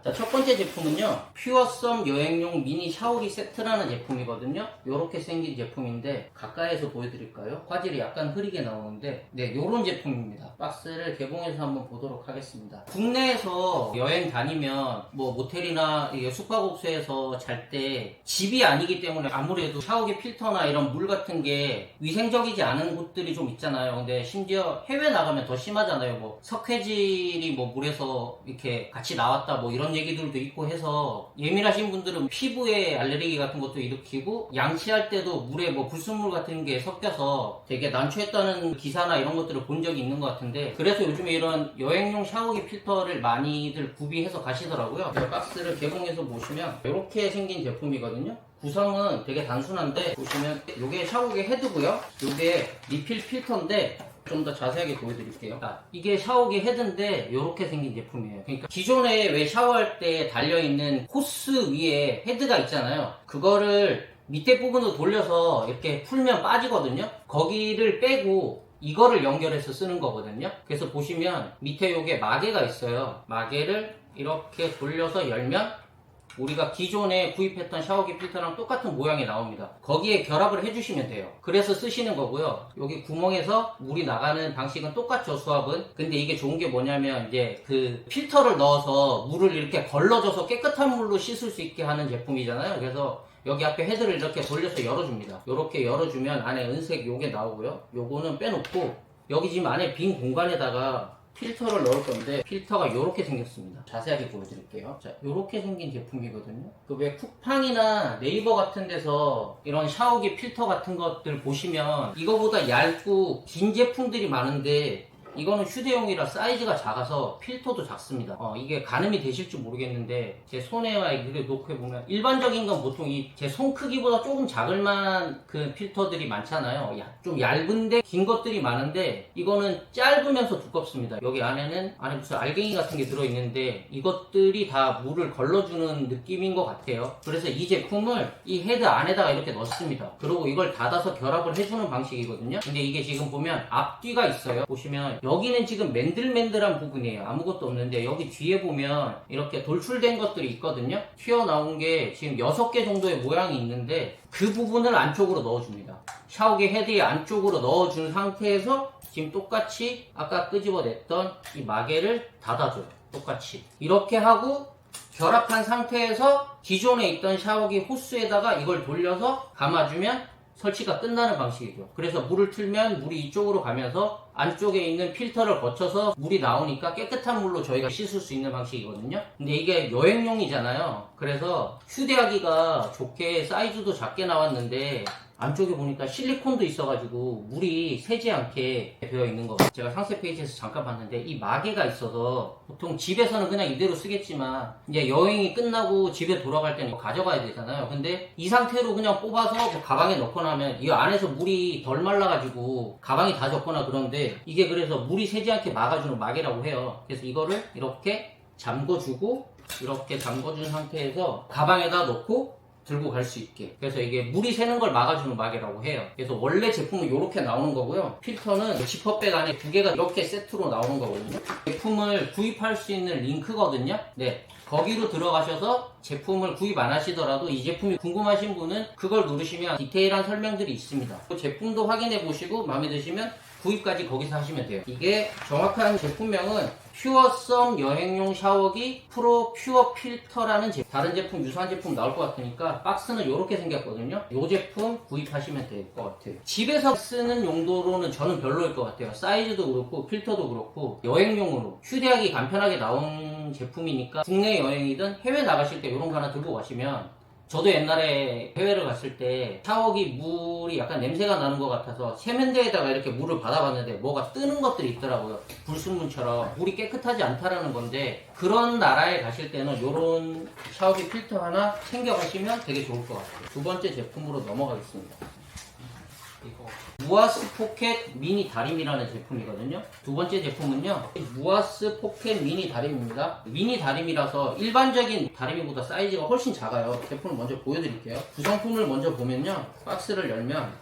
자, 첫 번째 제품은요, 퓨어썸 여행용 미니 샤워기 세트라는 제품이거든요. 요렇게 생긴 제품인데 가까이서 보여드릴까요? 화질이 약간 흐리게 나오는데, 네, 요런 제품입니다. 박스를 개봉해서 한번 보도록 하겠습니다. 국내에서 여행 다니면 뭐 모텔이나 숙박업소에서 잘 때 집이 아니기 때문에 아무래도 샤워기 필터나 이런 물 같은 게 위생적이지 않은 곳들이 좀 있잖아요. 근데 심지어 해외 나가면 더 심하잖아요. 뭐 석회질이 뭐 물에서 이렇게 같이 나왔다 뭐 이런 얘기들도 있고 해서 예민하신 분들은 피부에 알레르기 같은 것도 일으키고, 양치할 때도 물에 뭐 불순물 같은 게 섞여서 되게 난초했다는 기사나 이런 것들을 본 적이 있는 것 같은데, 그래서 요즘에 이런 여행용 샤워기 필터를 많이들 구비해서 가시더라고요. 박스를 개봉해서 보시면 이렇게 생긴 제품이거든요. 구성은 되게 단순한데, 보시면 이게 샤워기 헤드고요, 이게 리필 필터인데 좀 더 자세하게 보여드릴게요. 이게 샤워기 헤드인데 이렇게 생긴 제품이에요. 그러니까 기존에 왜 샤워할 때 달려있는 호스 위에 헤드가 있잖아요. 그거를 밑에 부분으로 돌려서 이렇게 풀면 빠지거든요. 거기를 빼고 이거를 연결해서 쓰는 거거든요. 그래서 보시면 밑에 요게 마개가 있어요. 마개를 이렇게 돌려서 열면 우리가 기존에 구입했던 샤워기 필터랑 똑같은 모양이 나옵니다. 거기에 결합을 해주시면 돼요. 그래서 쓰시는 거고요. 여기 구멍에서 물이 나가는 방식은 똑같죠, 수압은. 근데 이게 좋은 게 뭐냐면 이제 그 필터를 넣어서 물을 이렇게 걸러줘서 깨끗한 물로 씻을 수 있게 하는 제품이잖아요. 그래서 여기 앞에 헤드를 이렇게 돌려서 열어줍니다. 이렇게 열어주면 안에 은색 요게 나오고요. 요거는 빼놓고 여기 지금 안에 빈 공간에다가 필터를 넣을 건데, 필터가 이렇게 생겼습니다. 자세하게 보여드릴게요. 자, 이렇게 생긴 제품이거든요. 그 왜 쿠팡이나 네이버 같은 데서 이런 샤워기 필터 같은 것들 보시면 이거보다 얇고 긴 제품들이 많은데, 이거는 휴대용이라 사이즈가 작아서 필터도 작습니다. 이게 가늠이 되실지 모르겠는데 제 손에만 이렇게 놓고 해보면 일반적인 건 보통 제 손 크기보다 조금 작을 만한 그 필터들이 많잖아요. 좀 얇은데 긴 것들이 많은데 이거는 짧으면서 두껍습니다. 여기 안에 무슨 알갱이 같은 게 들어있는데 이것들이 다 물을 걸러주는 느낌인 것 같아요. 그래서 이 제품을 이 헤드 안에다가 이렇게 넣습니다. 그리고 이걸 닫아서 결합을 해주는 방식이거든요. 근데 이게 지금 보면 앞뒤가 있어요. 보시면 여기는 지금 맨들맨들한 부분이에요. 아무것도 없는데 여기 뒤에 보면 이렇게 돌출된 것들이 있거든요. 튀어나온 게 지금 6개 정도의 모양이 있는데 그 부분을 안쪽으로 넣어줍니다. 샤워기 헤드의 안쪽으로 넣어준 상태에서 지금 똑같이 아까 끄집어냈던 이 마개를 닫아줘요. 똑같이 이렇게 하고 결합한 상태에서 기존에 있던 샤워기 호스에다가 이걸 돌려서 감아주면 설치가 끝나는 방식이죠. 그래서 물을 틀면 물이 이쪽으로 가면서 안쪽에 있는 필터를 거쳐서 물이 나오니까 깨끗한 물로 저희가 씻을 수 있는 방식이거든요. 근데 이게 여행용이잖아요. 그래서 휴대하기가 좋게 사이즈도 작게 나왔는데 안쪽에 보니까 실리콘도 있어가지고 물이 새지 않게 되어 있는 거 같아요. 제가 상세 페이지에서 잠깐 봤는데 이 마개가 있어서 보통 집에서는 그냥 이대로 쓰겠지만 이제 여행이 끝나고 집에 돌아갈 때는 가져가야 되잖아요. 근데 이 상태로 그냥 뽑아서 뭐 가방에 넣거나 하면 이 안에서 물이 덜 말라가지고 가방이 다 젖거나 그런데, 이게 그래서 물이 새지 않게 막아주는 마개라고 해요. 그래서 이거를 이렇게 잠궈주고 이렇게 잠궈준 상태에서 가방에다 넣고 들고 갈 수 있게, 그래서 이게 물이 새는 걸 막아주는 마개라고 해요. 그래서 원래 제품은 이렇게 나오는 거고요. 필터는 지퍼백 안에 2개가 이렇게 세트로 나오는 거거든요. 제품을 구입할 수 있는 링크거든요. 네, 거기로 들어가셔서 제품을 구입 안 하시더라도 이 제품이 궁금하신 분은 그걸 누르시면 디테일한 설명들이 있습니다. 제품도 확인해 보시고 마음에 드시면 구입까지 거기서 하시면 돼요. 이게 정확한 제품명은 퓨어썸 여행용 샤워기 프로 퓨어 필터라는 제품. 다른 제품, 유사한 제품 나올 것 같으니까 박스는 이렇게 생겼거든요. 이 제품 구입하시면 될 것 같아요. 집에서 쓰는 용도로는 저는 별로일 것 같아요. 사이즈도 그렇고 필터도 그렇고 여행용으로 휴대하기 간편하게 나온 제품이니까 국내 여행이든 해외 나가실 때 이런 거 하나 들고 가시면, 저도 옛날에 해외를 갔을 때 샤워기 물이 약간 냄새가 나는 것 같아서 세면대에다가 이렇게 물을 받아봤는데 뭐가 뜨는 것들이 있더라고요. 불순물처럼. 물이 깨끗하지 않다라는 건데, 그런 나라에 가실 때는 이런 샤워기 필터 하나 챙겨가시면 되게 좋을 것 같아요. 두 번째 제품으로 넘어가겠습니다. 이거 무아스 포켓 미니 다림이라는 제품이거든요. 두 번째 제품은요, 무아스 포켓 미니 다림입니다. 미니 다림이라서 일반적인 다림이보다 사이즈가 훨씬 작아요. 제품을 먼저 보여드릴게요. 구성품을 먼저 보면요, 박스를 열면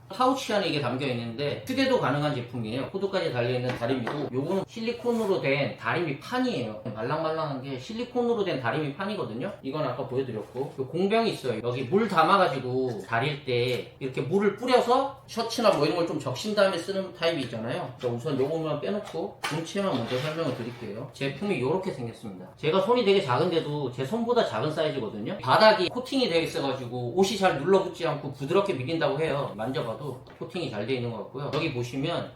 파우치 안에 이게 담겨 있는데 휴대도 가능한 제품이에요. 후드까지 달려있는 다리미고, 요거는 실리콘으로 된 다리미 판이에요. 말랑말랑한 게 실리콘으로 된 다리미 판이거든요. 이건 아까 보여드렸고, 요 공병이 있어요. 여기 물 담아가지고 다릴 때 이렇게 물을 뿌려서 셔츠나 뭐 이런 걸 좀 적신 다음에 쓰는 타입이 있잖아요. 우선 요거만 빼놓고 본체만 먼저 설명을 드릴게요. 제품이 이렇게 생겼습니다. 제가 손이 되게 작은데도 제 손보다 작은 사이즈거든요. 바닥이 코팅이 되어 있어가지고 옷이 잘 눌러붙지 않고 부드럽게 밀린다고 해요. 만져봐도 코팅이 잘 되어 있는 것 같고요. 여기 보시면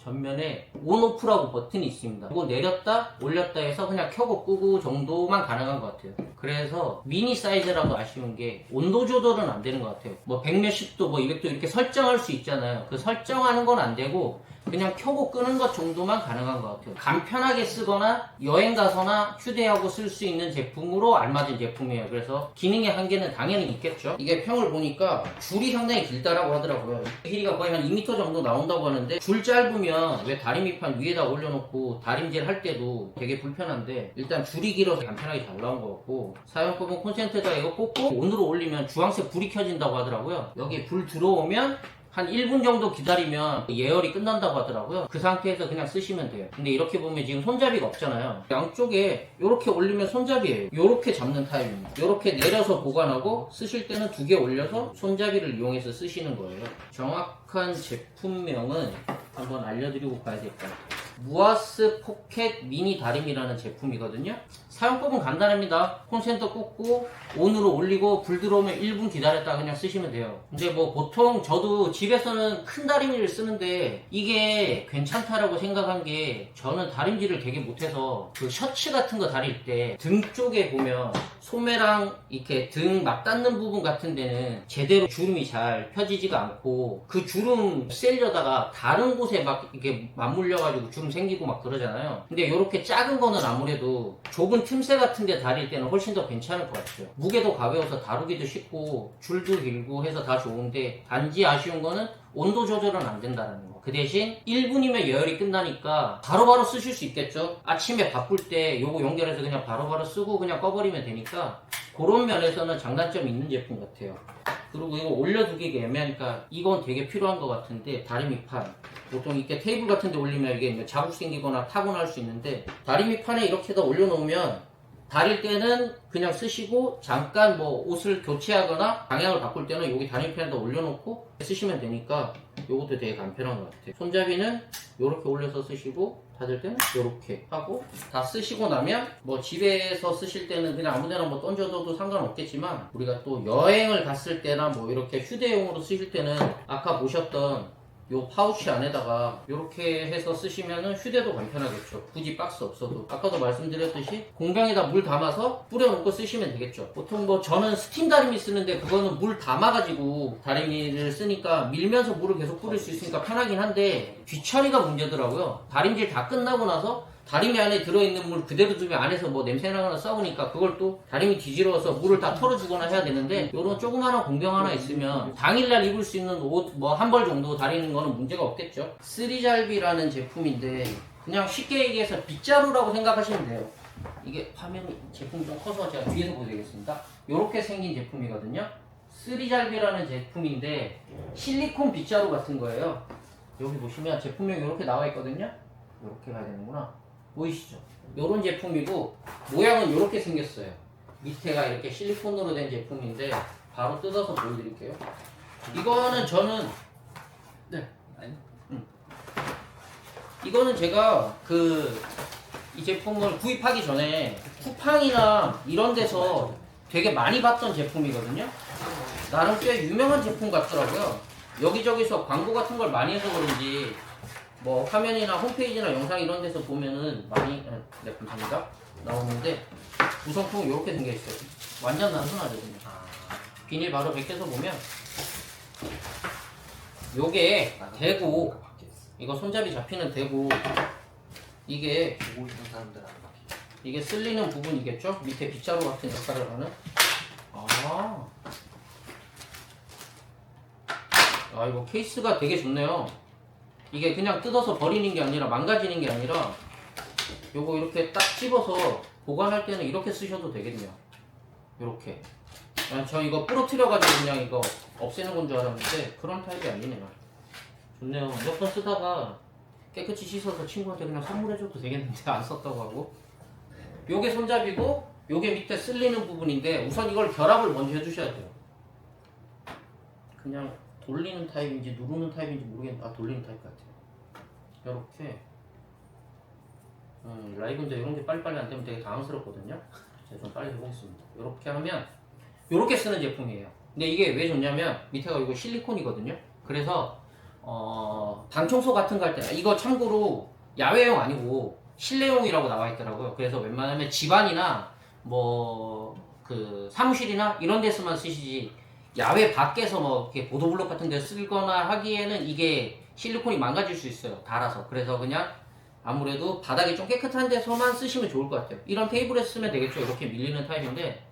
전면에 온오프라고 버튼이 있습니다. 이거 내렸다 올렸다 해서 그냥 켜고 끄고 정도만 가능한 것 같아요. 그래서 미니 사이즈라도 아쉬운 게 온도 조절은 안 되는 것 같아요. 뭐 100몇십 도 뭐 200도 이렇게 설정할 수 있잖아요. 그 설정하는 건 안 되고 그냥 켜고 끄는 것 정도만 가능한 것 같아요. 간편하게 쓰거나 여행 가서나 휴대하고 쓸 수 있는 제품으로 알맞은 제품이에요. 그래서 기능의 한계는 당연히 있겠죠. 이게 평을 보니까 줄이 상당히 길다라고 하더라고요. 길이가 거의 한 2m 정도 나온다고 하는데, 줄 짧으면 왜 다리미판 위에다 올려놓고 다림질 할 때도 되게 불편한데, 일단 줄이 길어서 간편하게 잘 나온 것 같고, 사용법은 콘센트에다 이거 꽂고 온으로 올리면 주황색 불이 켜진다고 하더라고요. 여기 불 들어오면 한 1분 정도 기다리면 예열이 끝난다고 하더라고요. 그 상태에서 그냥 쓰시면 돼요. 근데 이렇게 보면 지금 손잡이가 없잖아요. 양쪽에 이렇게 올리면 손잡이에요. 이렇게 잡는 타입입니다. 이렇게 내려서 보관하고 쓰실 때는 2개 올려서 손잡이를 이용해서 쓰시는 거예요. 정확한 제품명은 한번 알려드리고 가야 될 것 같아요. 무아스 포켓 미니 다림이라는 제품이거든요. 사용법은 간단합니다. 콘센터 꽂고 온으로 올리고 불 들어오면 1분 기다렸다가 그냥 쓰시면 돼요. 근데 뭐 보통 저도 집에서는 큰 다림이를 쓰는데 이게 괜찮다라고 생각한 게, 저는 다림질을 되게 못해서 그 셔츠 같은 거 다릴 때 등 쪽에 보면 소매랑 이렇게 등 맞닿는 부분 같은 데는 제대로 주름이 잘 펴지지가 않고, 그 주름 셀려다가 다른 곳에 막 이렇게 맞물려가지고 주름 생기고 막 그러잖아요. 근데 이렇게 작은 거는 아무래도 좁은 틈새 같은 데 다릴 때는 훨씬 더 괜찮을 것 같아요. 무게도 가벼워서 다루기도 쉽고 줄도 길고 해서 다 좋은데, 단지 아쉬운 거는 온도 조절은 안 된다는 거. 그 대신 1분이면 예열이 끝나니까 바로바로 쓰실 수 있겠죠. 아침에 바쁠 때 요거 연결해서 그냥 바로바로 쓰고 그냥 꺼버리면 되니까, 그런 면에서는 장단점이 있는 제품 같아요. 그리고 이거 올려두기가 애매하니까 이건 되게 필요한 것 같은데, 다리미판 보통 이렇게 테이블 같은 데 올리면 이게 자국 생기거나 타거나 할 수 있는데, 다리미판에 이렇게다 올려놓으면 다릴 때는 그냥 쓰시고, 잠깐 뭐 옷을 교체하거나 방향을 바꿀 때는 여기 다리미판에다 올려놓고 쓰시면 되니까 요것도 되게 간편한 것 같아요. 손잡이는 이렇게 올려서 쓰시고, 닫을 때는 이렇게 하고, 다 쓰시고 나면 뭐 집에서 쓰실 때는 그냥 아무데나 뭐 던져둬도 상관없겠지만, 우리가 또 여행을 갔을 때나 뭐 이렇게 휴대용으로 쓰실 때는 아까 보셨던 요 파우치 안에다가 이렇게 해서 쓰시면은 휴대도 간편하겠죠. 굳이 박스 없어도. 아까도 말씀드렸듯이 공병에다 물 담아서 뿌려놓고 쓰시면 되겠죠. 보통 뭐 저는 스팀 다리미 쓰는데, 그거는 물 담아가지고 다리미를 쓰니까 밀면서 물을 계속 뿌릴 수 있으니까 편하긴 한데, 귀처리가 문제더라고요. 다림질 다 끝나고 나서 다리미 안에 들어있는 물 그대로 두면 안에서 뭐 냄새나거나 썩으니까 그걸 또 다리미 뒤집어서 물을 다 털어주거나 해야 되는데, 요런 조그마한 공병 하나 있으면 당일날 입을 수 있는 옷 뭐 한 벌 정도 다리는 거는 문제가 없겠죠. 쓰리잘비라는 제품인데, 그냥 쉽게 얘기해서 빗자루라고 생각하시면 돼요. 이게 화면이 제품이 좀 커서 제가 뒤에서 보여드리겠습니다. 요렇게 생긴 제품이거든요. 쓰리잘비라는 제품인데 실리콘 빗자루 같은 거예요. 여기 보시면 제품명이 이렇게 나와 있거든요. 이렇게 가야 되는구나. 보이시죠? 요런 제품이고, 모양은 이렇게 생겼어요. 밑에가 이렇게 실리콘으로 된 제품인데, 바로 뜯어서 보여드릴게요. 이거는 저는 이거는 제가 이 제품을 구입하기 전에 쿠팡이나 이런 데서 되게 많이 봤던 제품이거든요. 나름 꽤 유명한 제품 같더라고요. 여기저기서 광고 같은 걸 많이 해서 그런지 뭐 화면이나 홈페이지나 영상 이런 데서 보면은 많이, 네, 감사합니다, 나오는데, 구성품은 이렇게 생겨있어요. 완전 단순하죠 그냥. 비닐 바로 벗겨서 보면 요게 대고, 이거 손잡이 잡히는 대고, 이게 쓸리는 부분이겠죠? 밑에 빗자루 같은 역할을 하는. 이거 케이스가 되게 좋네요. 이게 그냥 뜯어서 버리는 게 아니라, 망가지는 게 아니라, 요거 이렇게 딱 집어서 보관할 때는 이렇게 쓰셔도 되겠네요. 요렇게 저 이거 부러뜨려가지고 그냥 이거 없애는 건 줄 알았는데 그런 타입이 아니네요. 좋네요. 몇 번 쓰다가 깨끗이 씻어서 친구한테 그냥 선물해줘도 되겠는데 안 썼다고 하고. 요게 손잡이고 요게 밑에 쓸리는 부분인데 우선 이걸 결합을 먼저 해주셔야 돼요. 그냥 돌리는 타입인지 누르는 타입인지 모르겠는데 돌리는 타입 같아요. 이렇게 라이브인데 이런 게 빨리빨리 안 되면 되게 당황스럽거든요. 제가 좀 빨리 해보겠습니다. 이렇게 하면 이렇게 쓰는 제품이에요. 근데 이게 왜 좋냐면 밑에가 이거 실리콘이거든요. 그래서 방 청소 같은 거 할 때 이거 참고로 야외용 아니고 실내용이라고 나와 있더라고요. 그래서 웬만하면 집안이나 뭐 그 사무실이나 이런 데서만 쓰시지 야외 밖에서 뭐 이렇게 보도블록 같은 데 쓰거나 하기에는 이게 실리콘이 망가질 수 있어요. 닳아서. 그래서 그냥 아무래도 바닥이 좀 깨끗한 데서만 쓰시면 좋을 것 같아요. 이런 테이블에 쓰면 되겠죠. 이렇게 밀리는 타입인데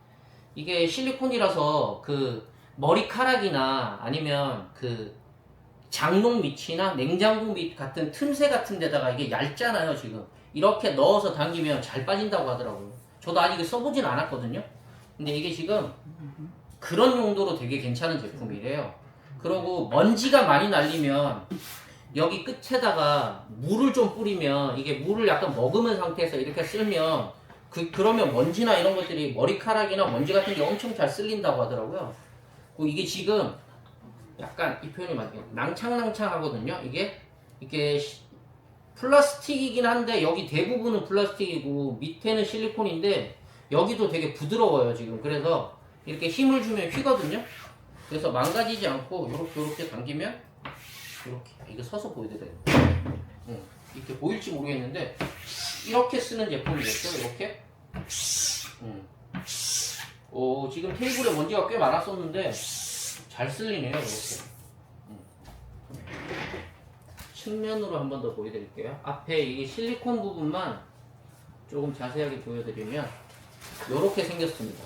이게 실리콘이라서 그 머리카락이나 아니면 그 장롱 밑이나 냉장고 밑 같은 틈새 같은 데다가 이게 얇잖아요. 지금 이렇게 넣어서 당기면 잘 빠진다고 하더라고요. 저도 아직 써보진 않았거든요. 근데 이게 지금 그런 용도로 되게 괜찮은 제품이래요. 그리고 먼지가 많이 날리면 여기 끝에다가 물을 좀 뿌리면 이게 물을 약간 머금은 상태에서 이렇게 쓸면 그러면 먼지나 이런 것들이 머리카락이나 먼지 같은 게 엄청 잘 쓸린다고 하더라고요. 그리고 이게 지금 약간 이 표현이 맞아요. 낭창낭창하거든요. 이게 플라스틱이긴 한데 여기 대부분은 플라스틱이고 밑에는 실리콘인데 여기도 되게 부드러워요 지금. 그래서 이렇게 힘을 주면 휘거든요. 그래서 망가지지 않고 요렇게 당기면 이렇게 이거 서서 보여드려요. 이렇게 보일지 모르겠는데 이렇게 쓰는 제품이겠죠. 이렇게. 오 지금 테이블에 먼지가 꽤 많았었는데 잘 쓸리네요. 이렇게. 측면으로 한 번 더 보여드릴게요. 앞에 이 실리콘 부분만 조금 자세하게 보여드리면 이렇게 생겼습니다.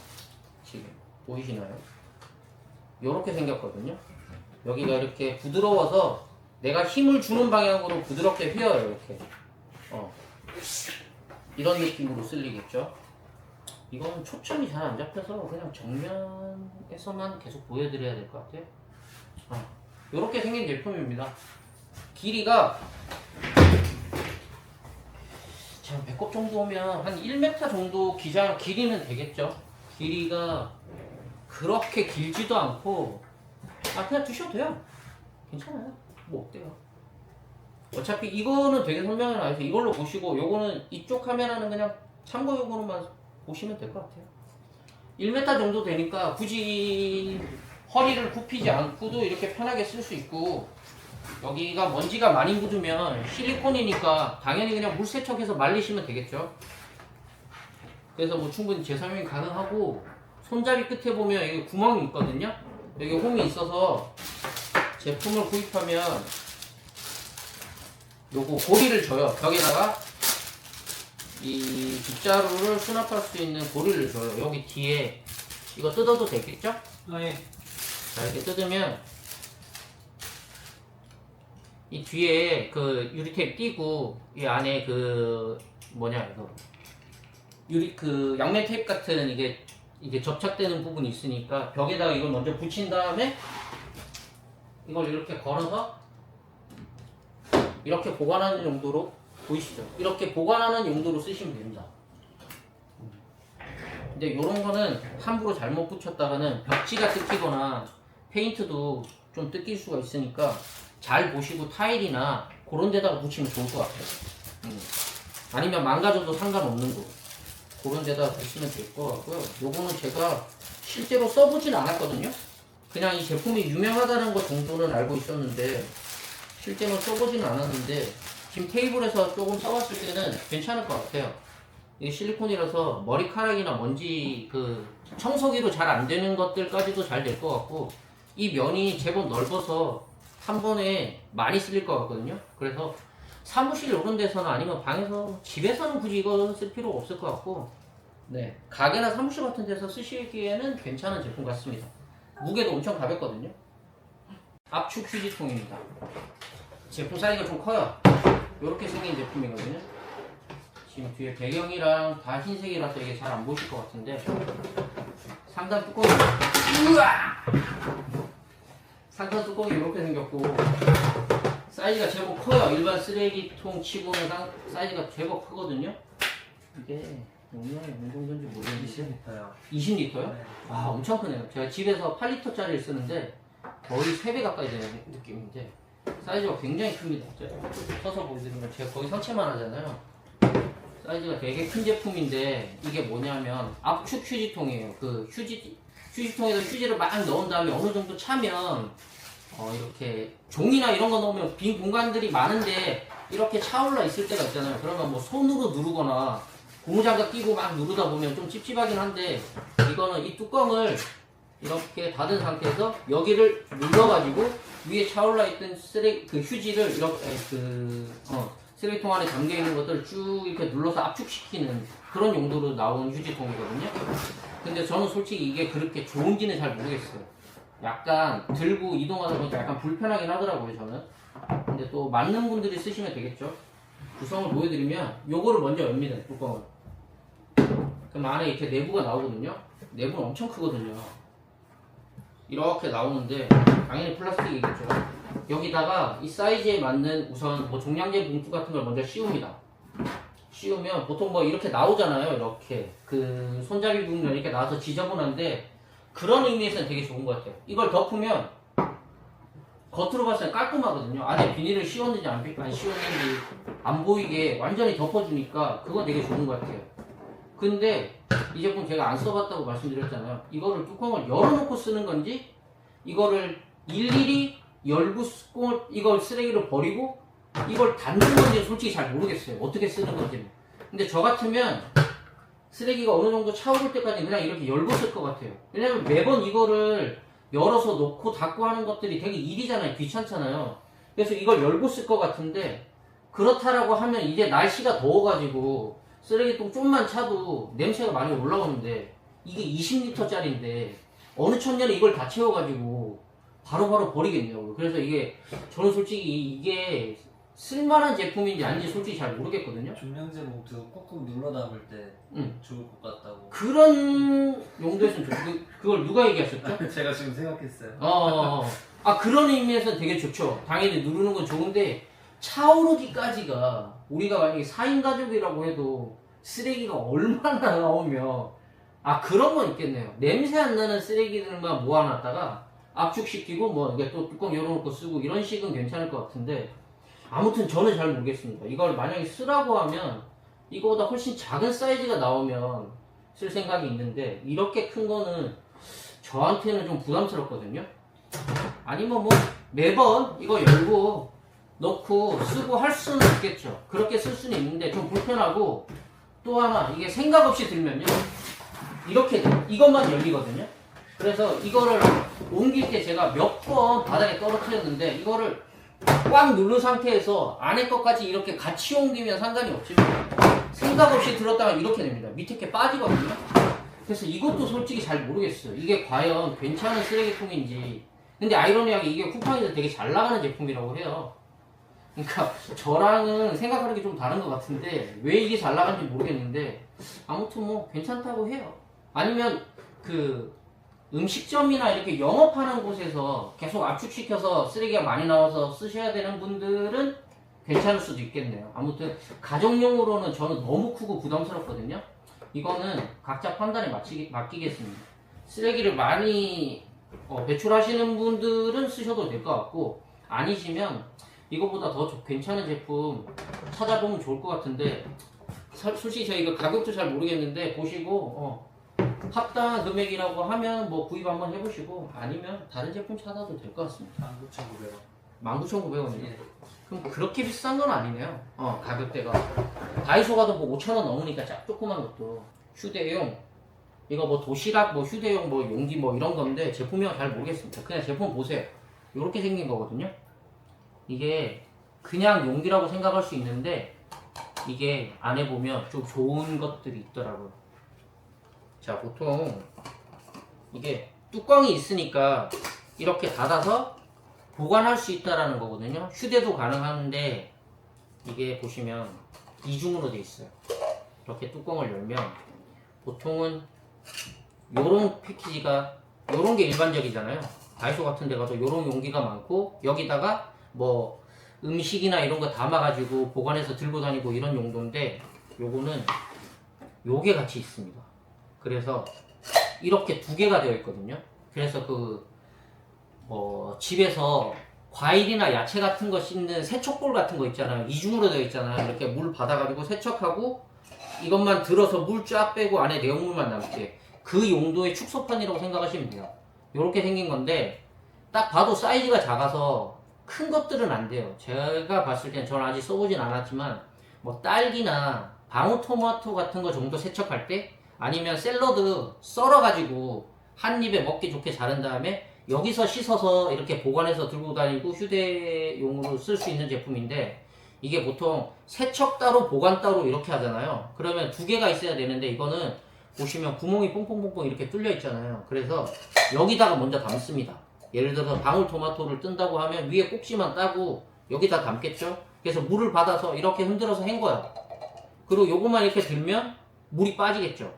지금 보이시나요? 이렇게 생겼거든요. 여기가 이렇게 부드러워서 내가 힘을 주는 방향으로 부드럽게 휘어요. 이렇게 이런 느낌으로 쓸리겠죠. 이거는 초점이 잘 안 잡혀서 그냥 정면에서만 계속 보여드려야 될 것 같아요. 이렇게 생긴 제품입니다. 길이가 자, 배꼽 정도 오면 한 1m 정도 길이는 되겠죠. 길이가 그렇게 길지도 않고 그냥 두셔도 돼요. 괜찮아요. 뭐 어때요? 어차피 이거는 되게 설명을 안 해서 이걸로 보시고 요거는 이쪽 카메라는 그냥 참고용으로만 보시면 될 것 같아요. 1m 정도 되니까 굳이 허리를 굽히지 않고도 이렇게 편하게 쓸 수 있고 여기가 먼지가 많이 묻으면 실리콘이니까 당연히 그냥 물 세척해서 말리시면 되겠죠. 그래서 뭐 충분히 재사용이 가능하고 손잡이 끝에 보면 여기 구멍이 있거든요. 여기 홈이 있어서 제품을 구입하면 요거 고리를 줘요. 벽에다가 이 빗자루를 수납할 수 있는 고리를 줘요. 여기 뒤에 이거 뜯어도 되겠죠? 예. 자 이렇게 뜯으면 이 뒤에 그 유리테이프 띄고 이 안에 그 뭐냐 이거 그 양면 테이프 같은 이게 접착되는 부분이 있으니까 벽에다가 이걸 먼저 붙인 다음에 이걸 이렇게 걸어서 이렇게 보관하는 용도로 보이시죠? 이렇게 보관하는 용도로 쓰시면 됩니다. 근데 이런 거는 함부로 잘못 붙였다가는 벽지가 뜯기거나 페인트도 좀 뜯길 수가 있으니까 잘 보시고 타일이나 그런 데다가 붙이면 좋을 것 같아요. 아니면 망가져도 상관없는 거 그런 데다가 붙이면 될 것 같고요. 요거는 제가 실제로 써보진 않았거든요. 그냥 이 제품이 유명하다는 거 정도는 알고 있었는데 실제로 써보진 않았는데 지금 테이블에서 조금 써봤을 때는 괜찮을 것 같아요. 이게 실리콘이라서 머리카락이나 먼지 그 청소기로 잘 안 되는 것들까지도 잘 될 것 같고 이 면이 제법 넓어서 한 번에 많이 쓸릴 것 같거든요. 그래서 사무실 이런 데서나 아니면 방에서 집에서는 굳이 이거 쓸 필요가 없을 것 같고 네 가게나 사무실 같은 데서 쓰시기에는 괜찮은 제품 같습니다. 무게도 엄청 가볍거든요. 압축 휴지통입니다. 제품 사이즈가 좀 커요. 이렇게 생긴 제품이거든요. 지금 뒤에 배경이랑 다 흰색이라서 이게 잘 안 보이실 것 같은데 상단 뚜껑이 우와! 상단 뚜껑이 이렇게 생겼고 사이즈가 제법 커요. 일반 쓰레기통 치고는 사이즈가 제법 크거든요. 이게 용량이 어느 정도인지 모르겠는데 20리터요. 20리터요? 네. 와 엄청 크네요. 제가 집에서 8리터짜리를 쓰는데 거의 3배 가까이 되는 느낌인데 사이즈가 굉장히 큽니다. 제가 서서 보여드리면 제가 거의 상체만 하잖아요. 사이즈가 되게 큰 제품인데 이게 뭐냐면 압축 휴지통이에요. 그 휴지통에서 휴지를 막 넣은 다음에 어느 정도 차면 이렇게 종이나 이런 거 넣으면 빈 공간들이 많은데 이렇게 차올라 있을 때가 있잖아요. 그러면 뭐 손으로 누르거나 고무장갑 끼고 막 누르다 보면 좀 찝찝하긴 한데 이거는 이 뚜껑을 이렇게 닫은 상태에서 여기를 눌러가지고 위에 차올라 있던 그 휴지를 이렇게 쓰레기통 안에 담겨 있는 것들을 쭉 이렇게 눌러서 압축시키는 그런 용도로 나온 휴지통이거든요. 근데 저는 솔직히 이게 그렇게 좋은지는 잘 모르겠어요. 약간 들고 이동하다 보니까 약간 불편하긴 하더라고요, 저는. 근데 또 맞는 분들이 쓰시면 되겠죠. 구성을 보여드리면 요거를 먼저 엽니다, 뚜껑을. 그럼 안에 이렇게 내부가 나오거든요. 내부는 엄청 크거든요. 이렇게 나오는데 당연히 플라스틱이겠죠. 여기다가 이 사이즈에 맞는 우선 뭐 종량제 봉투 같은 걸 먼저 씌웁니다. 씌우면 보통 뭐 이렇게 나오잖아요. 이렇게 그 손잡이 부분 이렇게 나와서 지저분한데 그런 의미에서는 되게 좋은 것 같아요. 이걸 덮으면 겉으로 봤을 때 깔끔하거든요. 안에 비닐을 씌웠는지 안 씌웠는지 안 보이게 완전히 덮어주니까 그건 되게 좋은 것 같아요. 근데 이 제품 제가 안 써봤다고 말씀드렸잖아요. 이거를 뚜껑을 열어놓고 쓰는 건지 이거를 일일이 열고 이걸 쓰레기로 버리고 이걸 닫는 건지 솔직히 잘 모르겠어요. 어떻게 쓰는 건지는. 근데 저 같으면 쓰레기가 어느 정도 차오를 때까지 그냥 이렇게 열고 쓸 것 같아요. 왜냐면 매번 이거를 열어서 놓고 닫고 하는 것들이 되게 일이잖아요. 귀찮잖아요. 그래서 이걸 열고 쓸 것 같은데 그렇다라고 하면 이제 날씨가 더워가지고 쓰레기통 좀만 차도 냄새가 많이 올라오는데 이게 20리터짜리인데 어느 천년에 이걸 다 채워가지고 바로바로 버리겠냐고요. 그래서 이게 저는 솔직히 이게 쓸만한 제품인지 아닌지 솔직히 잘 모르겠거든요. 종량제 봉투 꾹꾹 눌러 담을 때 좋을 것 같다고. 그런 용도에서는 좋죠. 그걸 누가 얘기하셨죠? 제가 지금 생각했어요. 그런 의미에서는 되게 좋죠. 당연히 누르는 건 좋은데 차오르기까지가 우리가 만약에 4인 가족이라고 해도 쓰레기가 얼마나 나오면 그런 건 있겠네요. 냄새 안 나는 쓰레기들만 모아놨다가 압축시키고 뭐 이게 또 뚜껑 열어놓고 쓰고 이런 식은 괜찮을 것 같은데 아무튼 저는 잘 모르겠습니다. 이걸 만약에 쓰라고 하면 이거보다 훨씬 작은 사이즈가 나오면 쓸 생각이 있는데 이렇게 큰 거는 저한테는 좀 부담스럽거든요. 아니면 뭐 매번 이거 열고 넣고 쓰고 할 수는 있겠죠. 그렇게 쓸 수는 있는데 좀 불편하고 또 하나 이게 생각 없이 들면요 이렇게 이것만 열리거든요. 그래서 이거를 옮길 때 제가 몇 번 바닥에 떨어뜨렸는데 이거를 꽉 누른 상태에서 안에 것까지 이렇게 같이 옮기면 상관이 없지만 생각 없이 들었다가 이렇게 됩니다. 밑에 게 빠지거든요. 그래서 이것도 솔직히 잘 모르겠어요. 이게 과연 괜찮은 쓰레기통인지. 근데 아이러니하게 이게 쿠팡에서 되게 잘 나가는 제품이라고 해요. 그러니까 저랑은 생각하는 게 좀 다른 것 같은데 왜 이게 잘 나가는지 모르겠는데 아무튼 뭐 괜찮다고 해요. 아니면 그 음식점이나 이렇게 영업하는 곳에서 계속 압축시켜서 쓰레기가 많이 나와서 쓰셔야 되는 분들은 괜찮을 수도 있겠네요. 아무튼 가정용으로는 저는 너무 크고 부담스럽거든요. 이거는 각자 판단에 맡기겠습니다. 쓰레기를 많이 배출하시는 분들은 쓰셔도 될 것 같고 아니시면 이거보다 더 괜찮은 제품 찾아보면 좋을 것 같은데 솔직히 제가 이거 가격도 잘 모르겠는데 보시고 합당한 금액이라고 하면 뭐 구입 한번 해보시고 아니면 다른 제품 찾아도 될 것 같습니다. 19,900원. 19,900원이요? 예. 그럼 그렇게 비싼 건 아니네요. 가격대가. 다이소 가도 뭐 5,000원 넘으니까 조그만 것도. 휴대용. 이거 뭐 도시락, 뭐 휴대용, 뭐 용기 뭐 이런 건데 제품명은 잘 모르겠습니다. 그냥 제품 보세요. 이렇게 생긴 거거든요. 이게 그냥 용기라고 생각할 수 있는데 이게 안에 보면 좀 좋은 것들이 있더라고요. 자, 보통 이게 뚜껑이 있으니까 이렇게 닫아서 보관할 수 있다라는 거거든요. 휴대도 가능한데 이게 보시면 이중으로 돼 있어요. 이렇게 뚜껑을 열면 보통은 요런 패키지가 요런 게 일반적이잖아요. 다이소 같은 데 가도 요런 용기가 많고 여기다가 뭐 음식이나 이런 거 담아가지고 보관해서 들고 다니고 이런 용도인데 요거는 요게 같이 있습니다. 그래서 이렇게 두 개가 되어 있거든요. 그래서 집에서 과일이나 야채 같은 거 씻는 세척볼 같은 거 있잖아요. 이중으로 되어 있잖아요. 이렇게 물 받아가지고 세척하고 이것만 들어서 물 쫙 빼고 안에 내용물만 남게 그 용도의 축소판이라고 생각하시면 돼요. 이렇게 생긴 건데 딱 봐도 사이즈가 작아서 큰 것들은 안 돼요. 제가 봤을 땐 저는 아직 써보진 않았지만 뭐 딸기나 방울토마토 같은 거 정도 세척할 때 아니면 샐러드 썰어가지고 한 입에 먹기 좋게 자른 다음에 여기서 씻어서 이렇게 보관해서 들고 다니고 휴대용으로 쓸 수 있는 제품인데 이게 보통 세척 따로 보관 따로 이렇게 하잖아요. 그러면 두 개가 있어야 되는데 이거는 보시면 구멍이 뽕뽕뽕뽕 이렇게 뚫려 있잖아요. 그래서 여기다가 먼저 담습니다. 예를 들어서 방울토마토를 뜬다고 하면 위에 꼭지만 따고 여기다 담겠죠. 그래서 물을 받아서 이렇게 흔들어서 헹궈요. 그리고 요것만 이렇게 들면 물이 빠지겠죠.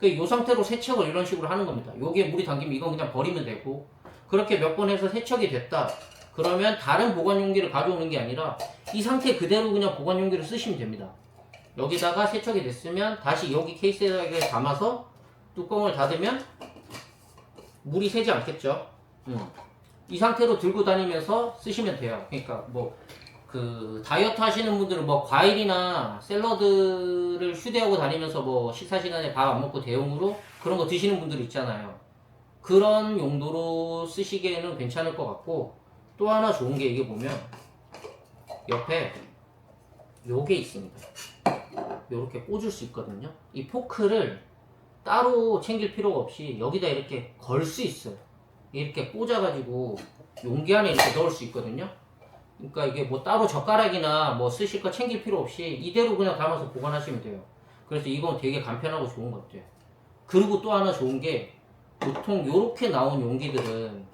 이 상태로 세척을 이런 식으로 하는 겁니다. 여기에 물이 담기면 이건 그냥 버리면 되고 그렇게 몇 번 해서 세척이 됐다. 그러면 다른 보관 용기를 가져오는 게 아니라 이 상태 그대로 그냥 보관 용기를 쓰시면 됩니다. 여기다가 세척이 됐으면 다시 여기 케이스에 담아서 뚜껑을 닫으면 물이 새지 않겠죠. 이 상태로 들고 다니면서 쓰시면 돼요. 그러니까 다이어트 하시는 분들은 과일이나 샐러드를 휴대하고 다니면서 식사 시간에 밥 안 먹고 대용으로 그런 거 드시는 분들 있잖아요. 그런 용도로 쓰시기에는 괜찮을 것 같고 또 하나 좋은 게 이게 보면 옆에 요게 있습니다. 요렇게 꽂을 수 있거든요. 이 포크를 따로 챙길 필요가 없이 여기다 이렇게 걸 수 있어요. 이렇게 꽂아가지고 용기 안에 이렇게 넣을 수 있거든요. 그러니까 이게 따로 젓가락이나 쓰실 거 챙길 필요 없이 이대로 그냥 담아서 보관하시면 돼요. 그래서 이건 되게 간편하고 좋은 것 같아요. 그리고 또 하나 좋은 게 보통 요렇게 나온 용기들은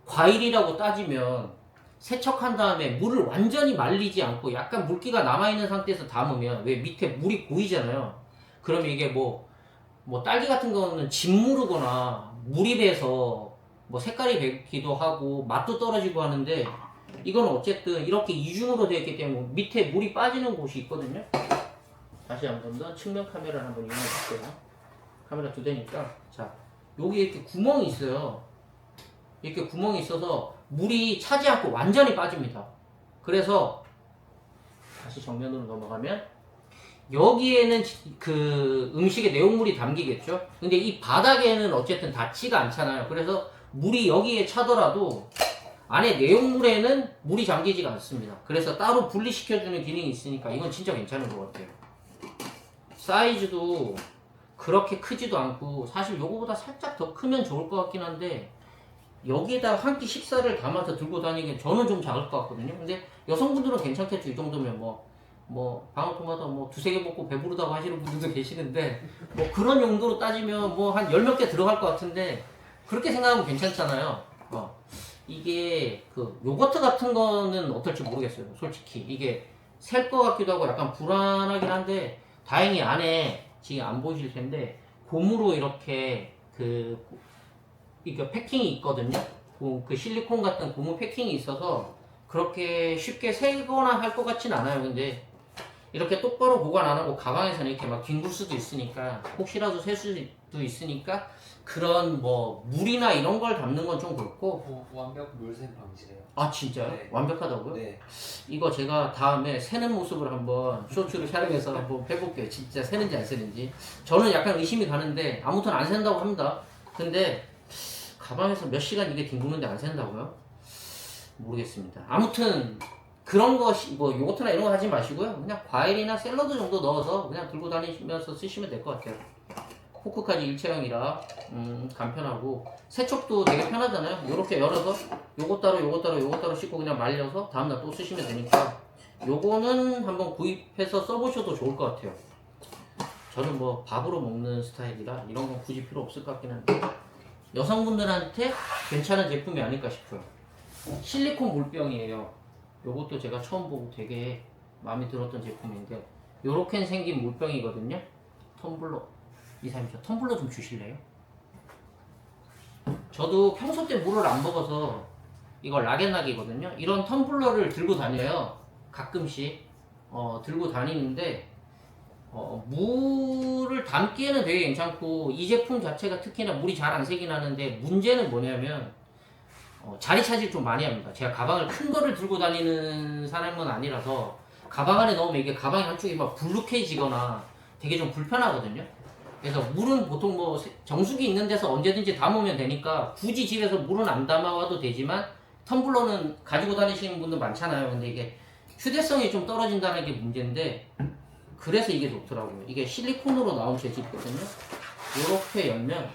과일이라고 따지면 세척한 다음에 물을 완전히 말리지 않고 약간 물기가 남아있는 상태에서 담으면 왜 밑에 물이 고이잖아요. 그러면 이게 딸기 같은 거는 짓무르거나 물이 배서 색깔이 배기도 하고 맛도 떨어지고 하는데 이건 어쨌든 이렇게 이중으로 되어 있기 때문에 밑에 물이 빠지는 곳이 있거든요. 다시 한 번 더 측면 카메라를 한번 이용해 볼게요. 카메라 두 대니까 자 여기 이렇게 구멍이 있어요. 이렇게 구멍이 있어서 물이 차지 않고 완전히 빠집니다. 그래서 다시 정면으로 넘어가면 여기에는 음식의 내용물이 담기겠죠. 근데 이 바닥에는 어쨌든 닿지가 않잖아요. 그래서 물이 여기에 차더라도 안에 내용물에는 물이 잠기지가 않습니다. 그래서 따로 분리시켜주는 기능이 있으니까 이건 진짜 괜찮은 것 같아요. 사이즈도 그렇게 크지도 않고 사실 요거보다 살짝 더 크면 좋을 것 같긴 한데 여기에다 한 끼 식사를 담아서 들고 다니기엔 저는 좀 작을 것 같거든요. 근데 여성분들은 괜찮겠죠. 이 정도면 방울토마토 두세 개 먹고 배부르다고 하시는 분들도 계시는데 그런 용도로 따지면 한 열 몇 개 들어갈 것 같은데 그렇게 생각하면 괜찮잖아요. 이게 요거트 같은 거는 어떨지 모르겠어요. 솔직히 이게 셀 것 같기도 하고 약간 불안하긴 한데 다행히 안에 지금 안 보이실 텐데 고무로 이렇게 이거 패킹이 있거든요. 그 실리콘 같은 고무 패킹이 있어서 그렇게 쉽게 새거나 할 것 같진 않아요. 근데 이렇게 똑바로 보관 안 하고 가방에서는 이렇게 막 뒹굴 수도 있으니까 혹시라도 셀 수도 있으니까 그런 물이나 이런 걸 담는 건 좀 그렇고 완벽 물샘 방지래요. 아 진짜요? 네. 완벽하다고요? 네. 이거 제가 다음에 새는 모습을 한번 쇼츠를 촬영해서 한번 해볼게요. 진짜 새는지 안 새는지. 저는 약간 의심이 가는데 아무튼 안 샌다고 합니다. 근데 가방에서 몇 시간 이게 뒹구는데 안 샌다고요? 모르겠습니다. 아무튼 그런 거 요거트나 이런 거 하지 마시고요. 그냥 과일이나 샐러드 정도 넣어서 그냥 들고 다니면서 쓰시면 될 것 같아요. 포크까지 일체형이라 간편하고 세척도 되게 편하잖아요. 요렇게 열어서 요거 따로 씻고 그냥 말려서 다음날 또 쓰시면 되니까 요거는 한번 구입해서 써보셔도 좋을 것 같아요. 저는 밥으로 먹는 스타일이라 이런 건 굳이 필요 없을 것 같긴 한데 여성분들한테 괜찮은 제품이 아닐까 싶어요. 실리콘 물병이에요. 요것도 제가 처음 보고 되게 마음에 들었던 제품인데 요렇게 생긴 물병이거든요. 텀블러 이사님 저 텀블러 좀 주실래요? 저도 평소 때 물을 안 먹어서 이거 락앤락이거든요. 이런 텀블러를 들고 다녀요. 가끔씩 들고 다니는데 물을 담기에는 되게 괜찮고 이 제품 자체가 특히나 물이 잘 안 새긴 하는데 문제는 뭐냐면 자리 차지를 좀 많이 합니다. 제가 가방을 큰 거를 들고 다니는 사람은 아니라서 가방 안에 넣으면 이게 가방이 한쪽이 막 불룩해지거나 되게 좀 불편하거든요. 그래서 물은 보통 뭐 정수기 있는 데서 언제든지 담으면 되니까 굳이 집에서 물은 안 담아와도 되지만 텀블러는 가지고 다니시는 분들 많잖아요. 근데 이게 휴대성이 좀 떨어진다는 게 문제인데 그래서 이게 좋더라고요. 이게 실리콘으로 나온 재질이거든요. 이렇게 열면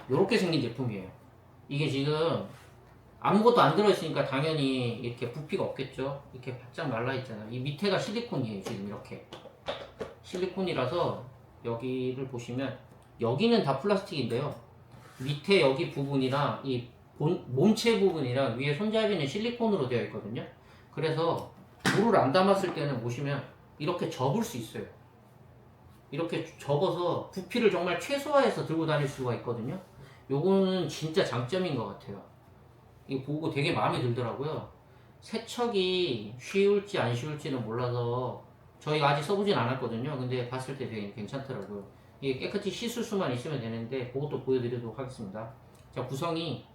이렇게 생긴 제품이에요. 이게 지금 아무것도 안 들어있으니까 당연히 이렇게 부피가 없겠죠. 이렇게 바짝 말라있잖아요. 이 밑에가 실리콘이에요. 지금 이렇게 실리콘이라서 여기를 보시면 여기는 다 플라스틱인데요. 밑에 여기 부분이랑 이 몸체 부분이랑 위에 손잡이는 실리콘으로 되어 있거든요. 그래서 물을 안 담았을 때는 보시면 이렇게 접을 수 있어요. 이렇게 접어서 부피를 정말 최소화해서 들고 다닐 수가 있거든요. 요거는 진짜 장점인 것 같아요. 이거 보고 되게 마음에 들더라고요. 세척이 쉬울지 안 쉬울지는 몰라서 저희가 아직 써보진 않았거든요. 근데 봤을 때 되게 괜찮더라고요. 이게 깨끗이 씻을 수만 있으면 되는데 그것도 보여드리도록 하겠습니다. 자, 구성이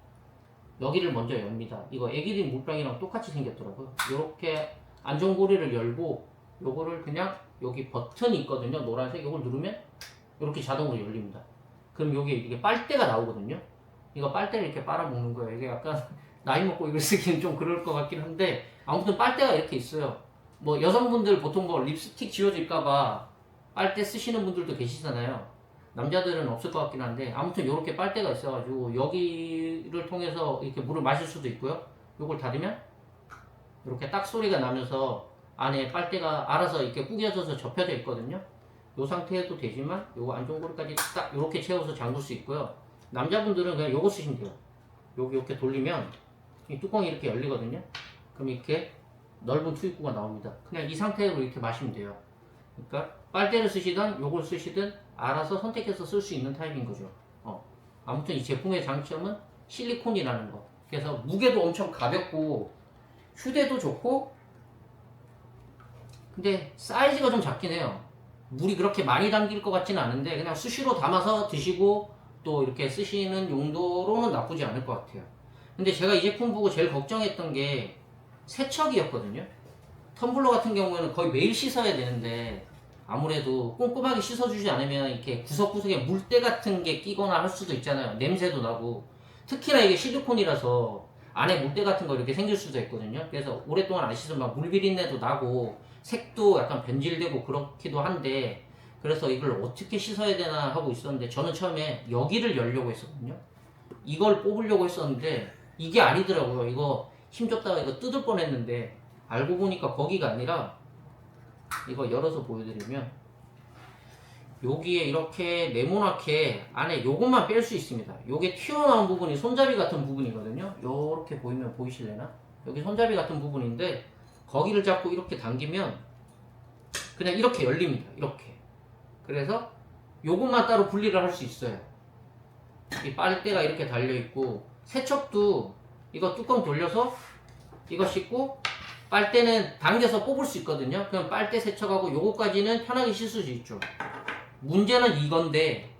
여기를 먼저 엽니다. 이거 애기들 물병이랑 똑같이 생겼더라고요. 이렇게 안전고리를 열고 요거를 그냥 여기 버튼이 있거든요. 노란색. 요걸 누르면 이렇게 자동으로 열립니다. 그럼 여기 이게 빨대가 나오거든요. 이거 빨대를 이렇게 빨아먹는 거예요. 이게 약간 나이 먹고 이걸 쓰기는 좀 그럴 것 같긴 한데 아무튼 빨대가 이렇게 있어요. 뭐 여성분들 보통 뭐 립스틱 지워질까봐 빨대 쓰시는 분들도 계시잖아요. 남자들은 없을 것 같긴 한데 아무튼 이렇게 빨대가 있어가지고 여기를 통해서 이렇게 물을 마실 수도 있고요. 요걸 닫으면 이렇게 딱 소리가 나면서 안에 빨대가 알아서 이렇게 구겨져서 접혀져 있거든요. 요 상태에도 되지만 요거 안전고리까지 딱 이렇게 채워서 잠글 수 있고요. 남자분들은 그냥 요거 쓰시면 돼요. 여기 이렇게 돌리면 이 뚜껑이 이렇게 열리거든요. 그럼 이렇게 넓은 투입구가 나옵니다. 그냥 이 상태로 이렇게 마시면 돼요. 그러니까 빨대를 쓰시든 요걸 쓰시든 알아서 선택해서 쓸 수 있는 타입인 거죠. 아무튼 이 제품의 장점은 실리콘이라는 거. 그래서 무게도 엄청 가볍고 휴대도 좋고 근데 사이즈가 좀 작긴 해요. 물이 그렇게 많이 담길 것 같지는 않은데 그냥 수시로 담아서 드시고 또 이렇게 쓰시는 용도로는 나쁘지 않을 것 같아요. 근데 제가 이 제품 보고 제일 걱정했던 게 세척이었거든요. 텀블러 같은 경우에는 거의 매일 씻어야 되는데 아무래도 꼼꼼하게 씻어주지 않으면 이렇게 구석구석에 물때 같은 게 끼거나 할 수도 있잖아요. 냄새도 나고 특히나 이게 실리콘이라서 안에 물때 같은 거 이렇게 생길 수도 있거든요. 그래서 오랫동안 안 씻으면 막 물비린내도 나고 색도 약간 변질되고 그렇기도 한데 그래서 이걸 어떻게 씻어야 되나 하고 있었는데 저는 처음에 여기를 열려고 했었거든요. 이걸 뽑으려고 했었는데 이게 아니더라고요. 이거 힘줬다가 이거 뜯을 뻔했는데 알고 보니까 거기가 아니라 이거 열어서 보여드리면 여기에 이렇게 네모나게 안에 요것만 뺄 수 있습니다. 요게 튀어나온 부분이 손잡이 같은 부분이거든요. 요렇게 보이면 보이실래나? 여기 손잡이 같은 부분인데 거기를 잡고 이렇게 당기면 그냥 이렇게 열립니다. 이렇게. 그래서 요것만 따로 분리를 할 수 있어요. 이 빨대가 이렇게 달려있고 세척도 이거 뚜껑 돌려서 이거 씻고 빨대는 당겨서 뽑을 수 있거든요. 그럼 빨대 세척하고 요거까지는 편하게 씻을 수 있죠. 문제는 이건데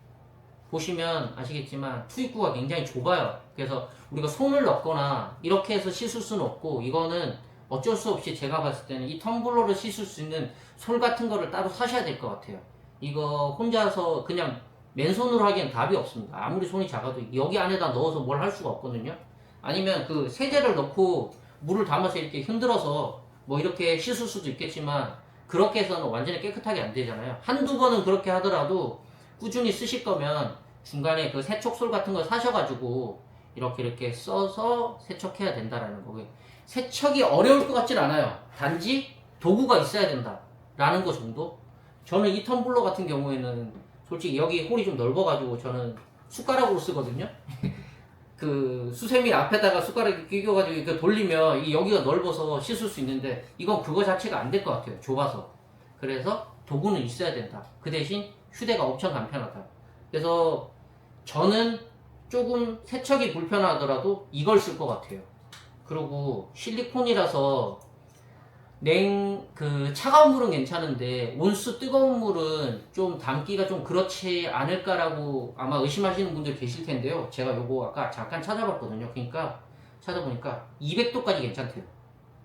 보시면 아시겠지만 투입구가 굉장히 좁아요. 그래서 우리가 손을 넣거나 이렇게 해서 씻을 수는 없고 이거는 어쩔 수 없이 제가 봤을 때는 이 텀블러를 씻을 수 있는 솔 같은 거를 따로 사셔야 될 것 같아요. 이거 혼자서 그냥 맨손으로 하기엔 답이 없습니다. 아무리 손이 작아도 여기 안에다 넣어서 뭘 할 수가 없거든요. 아니면 그 세제를 넣고 물을 담아서 이렇게 흔들어서 뭐 이렇게 씻을 수도 있겠지만 그렇게 해서는 완전히 깨끗하게 안 되잖아요. 한두 번은 그렇게 하더라도 꾸준히 쓰실 거면 중간에 그 세척솔 같은 걸 사셔가지고 이렇게 써서 세척해야 된다라는 거. 세척이 어려울 것 같진 않아요. 단지 도구가 있어야 된다라는 거 정도? 저는 이 텀블러 같은 경우에는 솔직히 여기 홀이 좀 넓어가지고 저는 숟가락으로 쓰거든요. 그 수세미 앞에다가 숟가락이 끼겨가지고 이렇게 돌리면 이 여기가 넓어서 씻을 수 있는데 이건 그거 자체가 안 될 것 같아요. 좁아서. 그래서 도구는 있어야 된다. 그 대신 휴대가 엄청 간편하다. 그래서 저는 조금 세척이 불편하더라도 이걸 쓸 것 같아요. 그리고 실리콘이라서 차가운 물은 괜찮은데 온수 뜨거운 물은 좀 담기가 좀 그렇지 않을까라고 아마 의심하시는 분들 계실 텐데요. 제가 요거 아까 잠깐 찾아봤거든요. 그러니까 찾아보니까 200도까지 괜찮대요.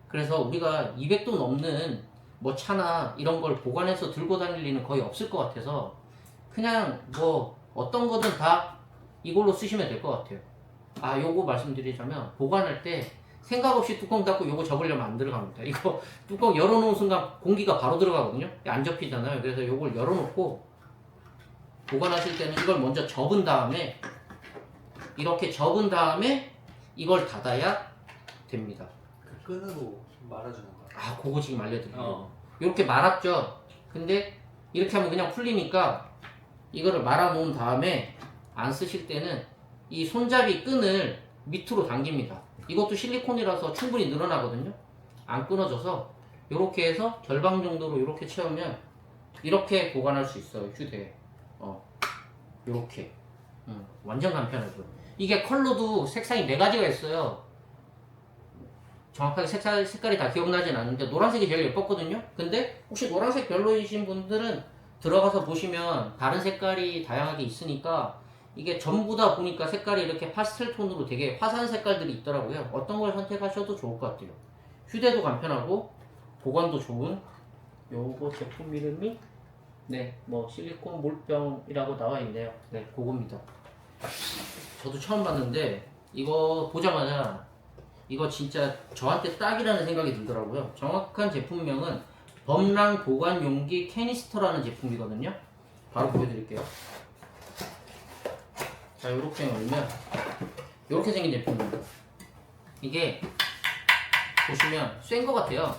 그래서 우리가 200도 넘는 뭐 차나 이런 걸 보관해서 들고 다닐 일은 거의 없을 것 같아서 그냥 뭐 어떤 거든 다 이걸로 쓰시면 될 것 같아요. 아, 요거 말씀드리자면 보관할 때 생각 없이 뚜껑 닫고 요거 접으려면 안 들어갑니다. 이거 뚜껑 열어놓은 순간 공기가 바로 들어가거든요. 안 접히잖아요. 그래서 요걸 열어놓고 보관하실 때는 이걸 먼저 접은 다음에 이렇게 접은 다음에 이걸 닫아야 됩니다. 그 끈으로 말아주는 거야. 아, 그거 지금 알려드릴게요. 이렇게 말았죠. 근데 이렇게 하면 그냥 풀리니까 이거를 말아 놓은 다음에 안 쓰실 때는 이 손잡이 끈을 밑으로 당깁니다. 이것도 실리콘이라서 충분히 늘어나거든요. 안 끊어져서 이렇게 해서 절반 정도로 이렇게 채우면 이렇게 보관할 수 있어요. 휴대에. 이렇게 완전 간편하죠. 이게 컬러도 색상이 4가지가 있어요. 정확하게 색깔이 다 기억나진 않는데 노란색이 제일 예뻤거든요. 근데 혹시 노란색 별로이신 분들은 들어가서 보시면 다른 색깔이 다양하게 있으니까 이게 전부 다 보니까 색깔이 이렇게 파스텔 톤으로 되게 화사한 색깔들이 있더라고요. 어떤 걸 선택하셔도 좋을 것 같아요. 휴대도 간편하고 보관도 좋은 요거 제품 이름이 뭐 실리콘 몰병이라고 나와 있네요. 그겁니다. 저도 처음 봤는데 이거 보자마자 이거 진짜 저한테 딱이라는 생각이 들더라고요. 정확한 제품명은 범랑 보관 용기 캐니스터라는 제품이거든요. 바로 보여드릴게요. 자, 요렇게 열면 요렇게 생긴 제품입니다. 이게 보시면 쇠인 것 같아요.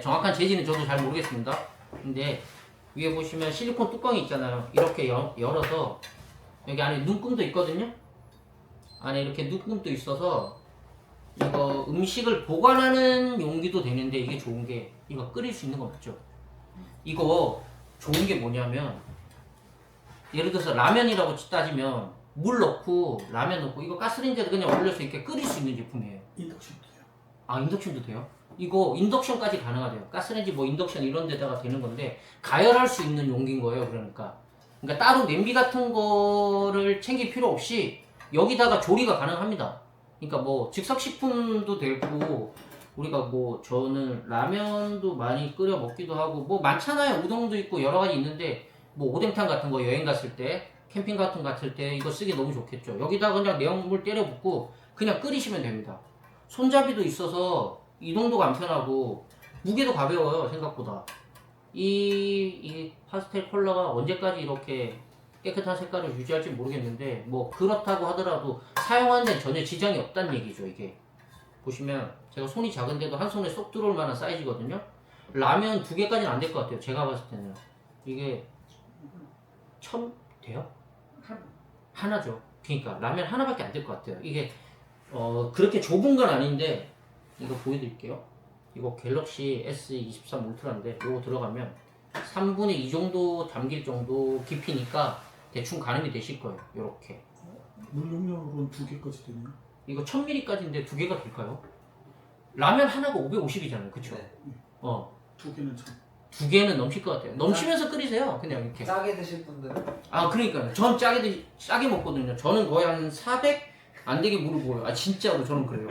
정확한 재질은 저도 잘 모르겠습니다. 근데 위에 보시면 실리콘 뚜껑이 있잖아요. 이렇게 열어서 여기 안에 눈금도 있거든요. 안에 이렇게 눈금도 있어서 이거 음식을 보관하는 용기도 되는데 이게 좋은 게 이거 끓일 수 있는 거 맞죠? 이거 좋은 게 뭐냐면 예를 들어서 라면이라고 따지면 물 넣고 라면 넣고 이거 가스레인지에 그냥 올려서 이렇게 끓일 수 있는 제품이에요. 인덕션도 돼요. 아, 인덕션도 돼요? 이거 인덕션까지 가능하대요. 가스레인지 뭐 인덕션 이런 데다가 되는 건데 가열할 수 있는 용기인 거예요. 그러니까 따로 냄비 같은 거를 챙길 필요 없이 여기다가 조리가 가능합니다. 그러니까 뭐 즉석식품도 되고 우리가 뭐 저는 라면도 많이 끓여 먹기도 하고 뭐 많잖아요. 우동도 있고 여러 가지 있는데 뭐 오뎅탕 같은 거 여행 갔을 때 캠핑 같은 거 갔을 때 이거 쓰기 너무 좋겠죠. 여기다 그냥 내용물 때려 붓고 그냥 끓이시면 됩니다. 손잡이도 있어서 이동도 간편하고 무게도 가벼워요. 생각보다. 이 파스텔 컬러가 언제까지 이렇게 깨끗한 색깔을 유지할지 모르겠는데 뭐 그렇다고 하더라도 사용하는 데는 전혀 지장이 없다는 얘기죠. 이게 보시면 제가 손이 작은데도 한 손에 쏙 들어올 만한 사이즈거든요. 라면 2개까지는 안 될 것 같아요. 제가 봤을 때는 이게 1000 돼요? 하나죠. 그러니까 라면 하나밖에 안 될 것 같아요. 이게 그렇게 좁은 건 아닌데 이거 보여드릴게요. 이거 갤럭시 S23 울트라인데 이거 들어가면 3분의 2 정도 담길 정도 깊이니까 대충 가늠이 되실 거예요. 요렇게 물 용량으로는 2개까지 되네요. 이거 1000ml까지인데 2개가 될까요? 라면 하나가 550이잖아요. 그쵸? 네. 2개는 참. 2개는 넘칠 것 같아요. 넘치면서 끓이세요. 그냥 이렇게. 짜게 드실 분들은 아, 그러니까요. 전 짜게 먹거든요. 저는 거의 한 400 안 되게 물을 부어요. 아, 진짜로 저는 그래요.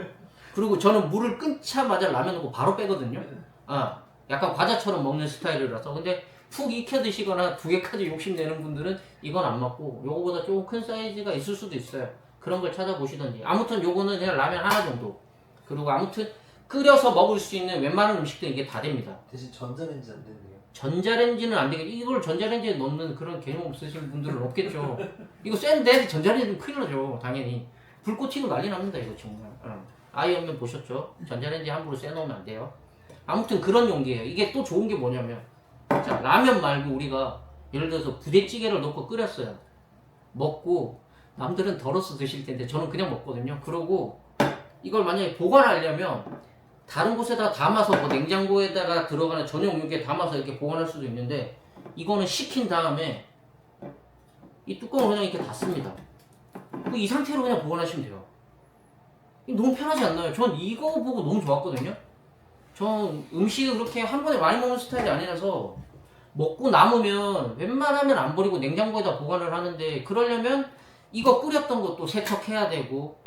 그리고 저는 물을 끊자마자 라면 넣고 바로 빼거든요. 아, 약간 과자처럼 먹는 스타일이라서. 근데 푹 익혀 드시거나 2개까지 욕심내는 분들은 이건 안 맞고 요거보다 조금 큰 사이즈가 있을 수도 있어요. 그런 걸 찾아보시던지. 아무튼 요거는 그냥 라면 하나 정도. 그리고 아무튼 끓여서 먹을 수 있는 웬만한 음식들은 이게 다 됩니다. 대신 전자레인지 안 된대요. 전자레인지는 안 되겠죠. 이걸 전자레인지에 넣는 그런 개념 없으신 분들은 없겠죠. 이거 센데 전자레인지는 큰일 나죠. 당연히. 불꽃 튀고 난리 납니다. 이거 정말. 아이언맨 보셨죠? 전자레인지 함부로 쐬놓으면 안 돼요. 아무튼 그런 용기예요. 이게 또 좋은 게 뭐냐면 자, 라면 말고 우리가 예를 들어서 부대찌개를 넣고 끓였어요. 먹고 남들은 덜어서 드실 텐데 저는 그냥 먹거든요. 그러고 이걸 만약에 보관하려면 다른 곳에다 담아서 뭐 냉장고에다가 들어가는 전용 용기에 담아서 이렇게 보관할 수도 있는데 이거는 식힌 다음에 이 뚜껑을 그냥 이렇게 닫습니다. 이 상태로 그냥 보관하시면 돼요. 너무 편하지 않나요? 전 이거 보고 너무 좋았거든요. 전 음식을 그렇게 한 번에 많이 먹는 스타일이 아니라서 먹고 남으면 웬만하면 안 버리고 냉장고에다 보관을 하는데 그러려면 이거 끓였던 것도 세척해야 되고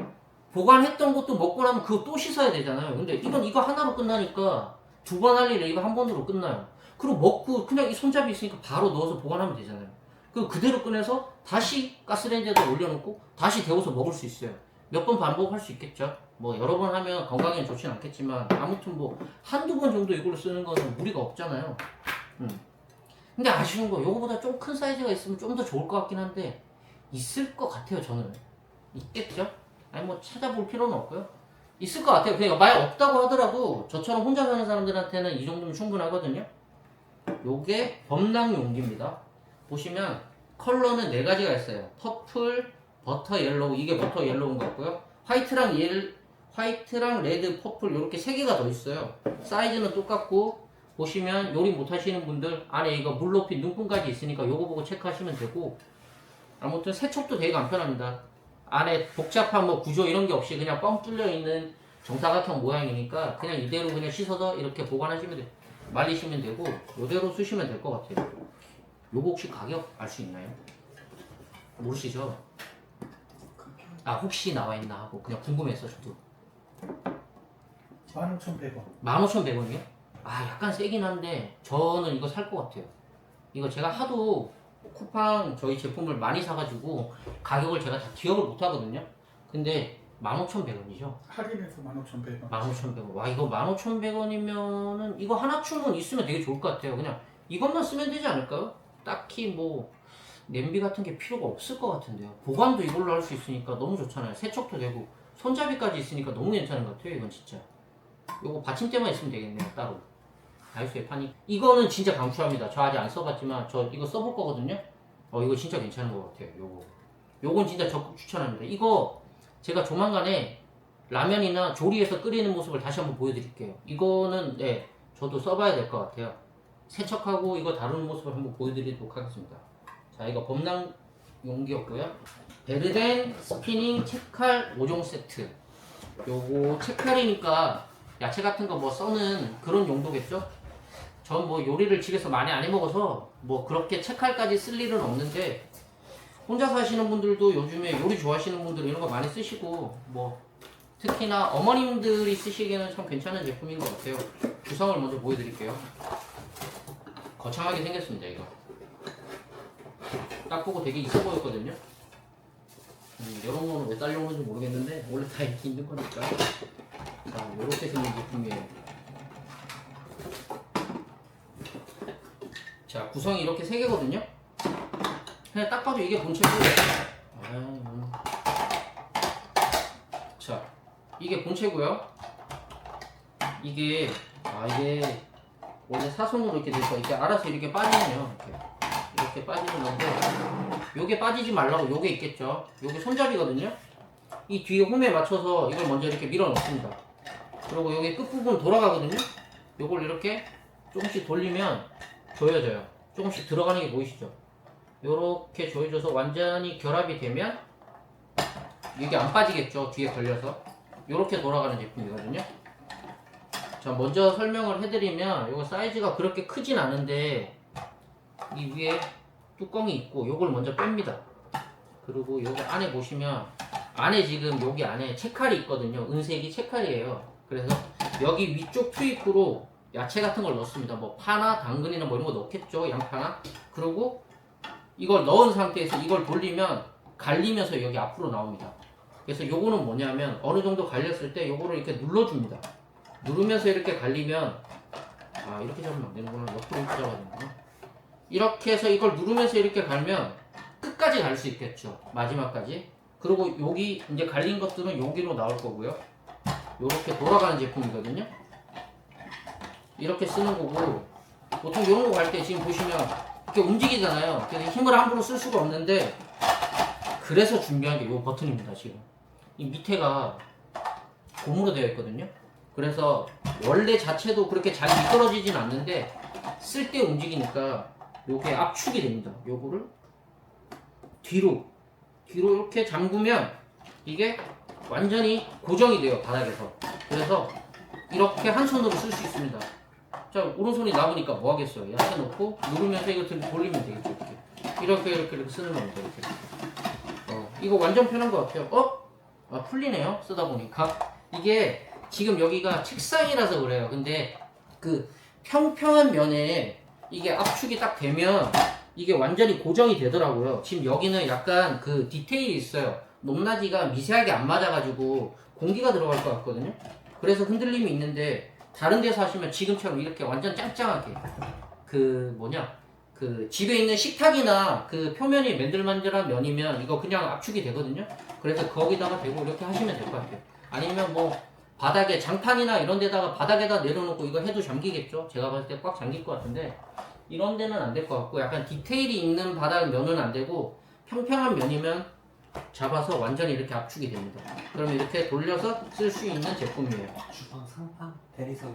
보관했던 것도 먹고 나면 그거 또 씻어야 되잖아요. 근데 이건 이거 하나로 끝나니까 두 번 할 일을 이거 한 번으로 끝나요. 그리고 먹고 그냥 이 손잡이 있으니까 바로 넣어서 보관하면 되잖아요. 그럼 그대로 꺼내서 다시 가스레인지에다 올려놓고 다시 데워서 먹을 수 있어요. 몇 번 반복할 수 있겠죠. 뭐 여러 번 하면 건강에는 좋진 않겠지만 아무튼 뭐 한두 번 정도 이걸로 쓰는 거는 무리가 없잖아요. 근데 아쉬운 거 요거보다 좀 큰 사이즈가 있으면 좀 더 좋을 것 같긴 한데 있을 것 같아요. 저는 있겠죠. 아니 뭐 찾아볼 필요는 없고요. 있을 것 같아요. 그러니까 만약 없다고 하더라도 저처럼 혼자 사는 사람들한테는 이 정도면 충분하거든요. 요게 범랑 용기입니다. 보시면 컬러는 4가지가 있어요. 퍼플, 버터 옐로우, 이게 버터 옐로우인 것 같고요. 화이트랑 레드, 퍼플 이렇게 3개가 더 있어요. 사이즈는 똑같고 보시면 요리 못 하시는 분들 안에 이거 물 높이 눈금까지 있으니까 요거 보고 체크하시면 되고 아무튼 세척도 되게 간편합니다. 안에 복잡한 뭐 구조 이런 게 없이 그냥 뻥 뚫려 있는 정사각형 모양이니까 그냥 이대로 그냥 씻어서 이렇게 보관하시면 돼요. 말리시면 되고 이대로 쓰시면 될 것 같아요. 요거 혹시 가격 알 수 있나요? 모르시죠? 아 혹시 나와 있나 하고 그냥 궁금해서 저도 15,100원. 15,100원이요? 아 약간 세긴 한데 저는 이거 살 것 같아요. 이거 제가 하도 쿠팡 저희 제품을 많이 사가지고 가격을 제가 다 기억을 못 하거든요. 근데 15,100원이죠. 할인해서 15,100원. 15,100원. 와 이거 15,100원이면은 이거 하나쯤은 있으면 되게 좋을 것 같아요. 그냥 이것만 쓰면 되지 않을까요? 딱히 뭐 냄비 같은 게 필요가 없을 것 같은데요. 보관도 이걸로 할 수 있으니까 너무 좋잖아요. 세척도 되고 손잡이까지 있으니까 너무 괜찮은 것 같아요. 이건 진짜. 요거 받침대만 있으면 되겠네요. 따로. 다이소에 파니. 이거는 진짜 강추합니다. 저 아직 안 써봤지만 저 이거 써볼 거거든요. 이거 진짜 괜찮은 것 같아요. 요건 진짜 적극 추천합니다. 이거 제가 조만간에 라면이나 조리해서 끓이는 모습을 다시 한번 보여드릴게요. 이거는 네 저도 써봐야 될 것 같아요. 세척하고 이거 다루는 모습을 한번 보여드리도록 하겠습니다. 자 이거 범랑 용기였고요. 베르덴 스피닝 채칼 5종 세트. 요거 채칼이니까 야채 같은 거 뭐 써는 그런 용도겠죠? 전 뭐 요리를 집에서 많이 안 해먹어서 뭐 그렇게 채칼까지 쓸 일은 없는데 혼자 사시는 분들도 요즘에 요리 좋아하시는 분들 이런 거 많이 쓰시고 뭐 특히나 어머님들이 쓰시기에는 참 괜찮은 제품인 것 같아요. 구성을 먼저 보여드릴게요. 거창하게 생겼습니다 이거. 딱 보고 되게 있어 보였거든요. 이런 거는 왜 딸려오는지 모르겠는데 원래 다 이렇게 있는 거니까. 자 이렇게 생긴 제품이에요. 자 구성이 이렇게 3개거든요. 그냥 딱 봐도 이게 본체고요. 자 이게 본체고요. 이게 원래 사선으로 이렇게 돼서 이렇게 알아서 이렇게 빠지네요. 이렇게 빠지는 건데 요게 빠지지 말라고 요게 있겠죠. 요게 손잡이거든요. 이 뒤에 홈에 맞춰서 이걸 먼저 이렇게 밀어 넣습니다. 그리고 여기 끝부분 돌아가거든요. 요걸 이렇게 조금씩 돌리면 조여져요. 조금씩 들어가는 게 보이시죠? 요렇게 조여져서 완전히 결합이 되면 이게 안 빠지겠죠. 뒤에 걸려서 요렇게 돌아가는 제품이거든요. 자 먼저 설명을 해드리면 요거 사이즈가 그렇게 크진 않은데 이 위에 뚜껑이 있고 요걸 먼저 뺍니다. 그리고 요거 안에 보시면 안에 지금 여기 안에 채칼이 있거든요. 은색이 채칼이에요. 그래서 여기 위쪽 투입구로 야채 같은 걸 넣습니다. 뭐 파나 당근이나 뭐 이런 거 넣겠죠. 양파나. 그리고 이걸 넣은 상태에서 이걸 돌리면 갈리면서 여기 앞으로 나옵니다. 그래서 요거는 뭐냐면 어느 정도 갈렸을 때 요거를 이렇게 눌러줍니다. 누르면서 이렇게 갈리면 이렇게 잡으면 안 되는구나. 옆으로 이렇게 잡아야 되는구나. 이렇게 해서 이걸 누르면서 이렇게 갈면 끝까지 갈 수 있겠죠. 마지막까지. 그리고 여기 이제 갈린 것들은 여기로 나올 거고요. 이렇게 돌아가는 제품이거든요. 이렇게 쓰는 거고 보통 이런 거 갈 때 지금 보시면 이렇게 움직이잖아요. 그래서 힘을 함부로 쓸 수가 없는데 그래서 준비한 게 이 버튼입니다. 지금 이 밑에가 고무로 되어 있거든요. 그래서 원래 자체도 그렇게 잘 미끄러지진 않는데 쓸 때 움직이니까 요게 압축이 됩니다. 요거를 뒤로 이렇게 잠그면 이게 완전히 고정이 돼요, 바닥에서. 그래서 이렇게 한 손으로 쓸 수 있습니다. 자, 오른손이 나오니까 뭐 하겠어요? 약간 놓고 누르면서 이거 돌리면 되겠죠. 이렇게 쓰는 겁니다. 이렇게. 이거 완전 편한 것 같아요. 풀리네요. 쓰다 보니까. 이게 지금 여기가 책상이라서 그래요. 근데 그 평평한 면에 이게 압축이 딱 되면 이게 완전히 고정이 되더라고요. 지금 여기는 약간 그 디테일이 있어요. 높낮이가 미세하게 안 맞아가지고 공기가 들어갈 것 같거든요. 그래서 흔들림이 있는데 다른 데서 하시면 지금처럼 이렇게 완전 짱짱하게 그 집에 있는 식탁이나 그 표면이 맨들맨들한 면이면 이거 그냥 압축이 되거든요. 그래서 거기다가 대고 이렇게 하시면 될 것 같아요. 아니면 뭐 바닥에 장판이나 이런 데다가 바닥에다 내려놓고 이거 해도 잠기겠죠. 제가 봤을 때 꽉 잠길 것 같은데 이런 데는 안 될 것 같고 약간 디테일이 있는 바닥 면은 안 되고 평평한 면이면 잡아서 완전히 이렇게 압축이 됩니다. 그러면 이렇게 돌려서 쓸 수 있는 제품이에요. 주방 상판 대리석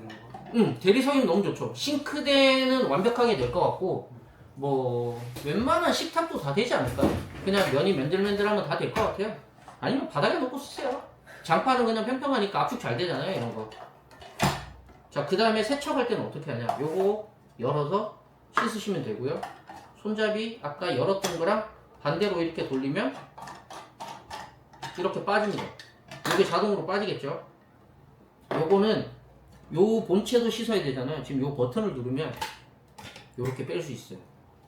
이런 거. 대리석이면 너무 좋죠. 싱크대는 완벽하게 될 것 같고 뭐 웬만한 식탁도 다 되지 않을까요? 그냥 면이 맨들맨들하면 다 될 것 같아요. 아니면 바닥에 놓고 쓰세요. 장판은 그냥 평평하니까 압축 잘 되잖아요, 이런 거. 자, 그 다음에 세척할 때는 어떻게 하냐? 요거 열어서 씻으시면 되고요. 손잡이 아까 열었던 거랑 반대로 이렇게 돌리면 이렇게 빠집니다. 이게 자동으로 빠지겠죠? 요거는 요 본체도 씻어야 되잖아요. 지금 요 버튼을 누르면 요렇게 뺄 수 있어요.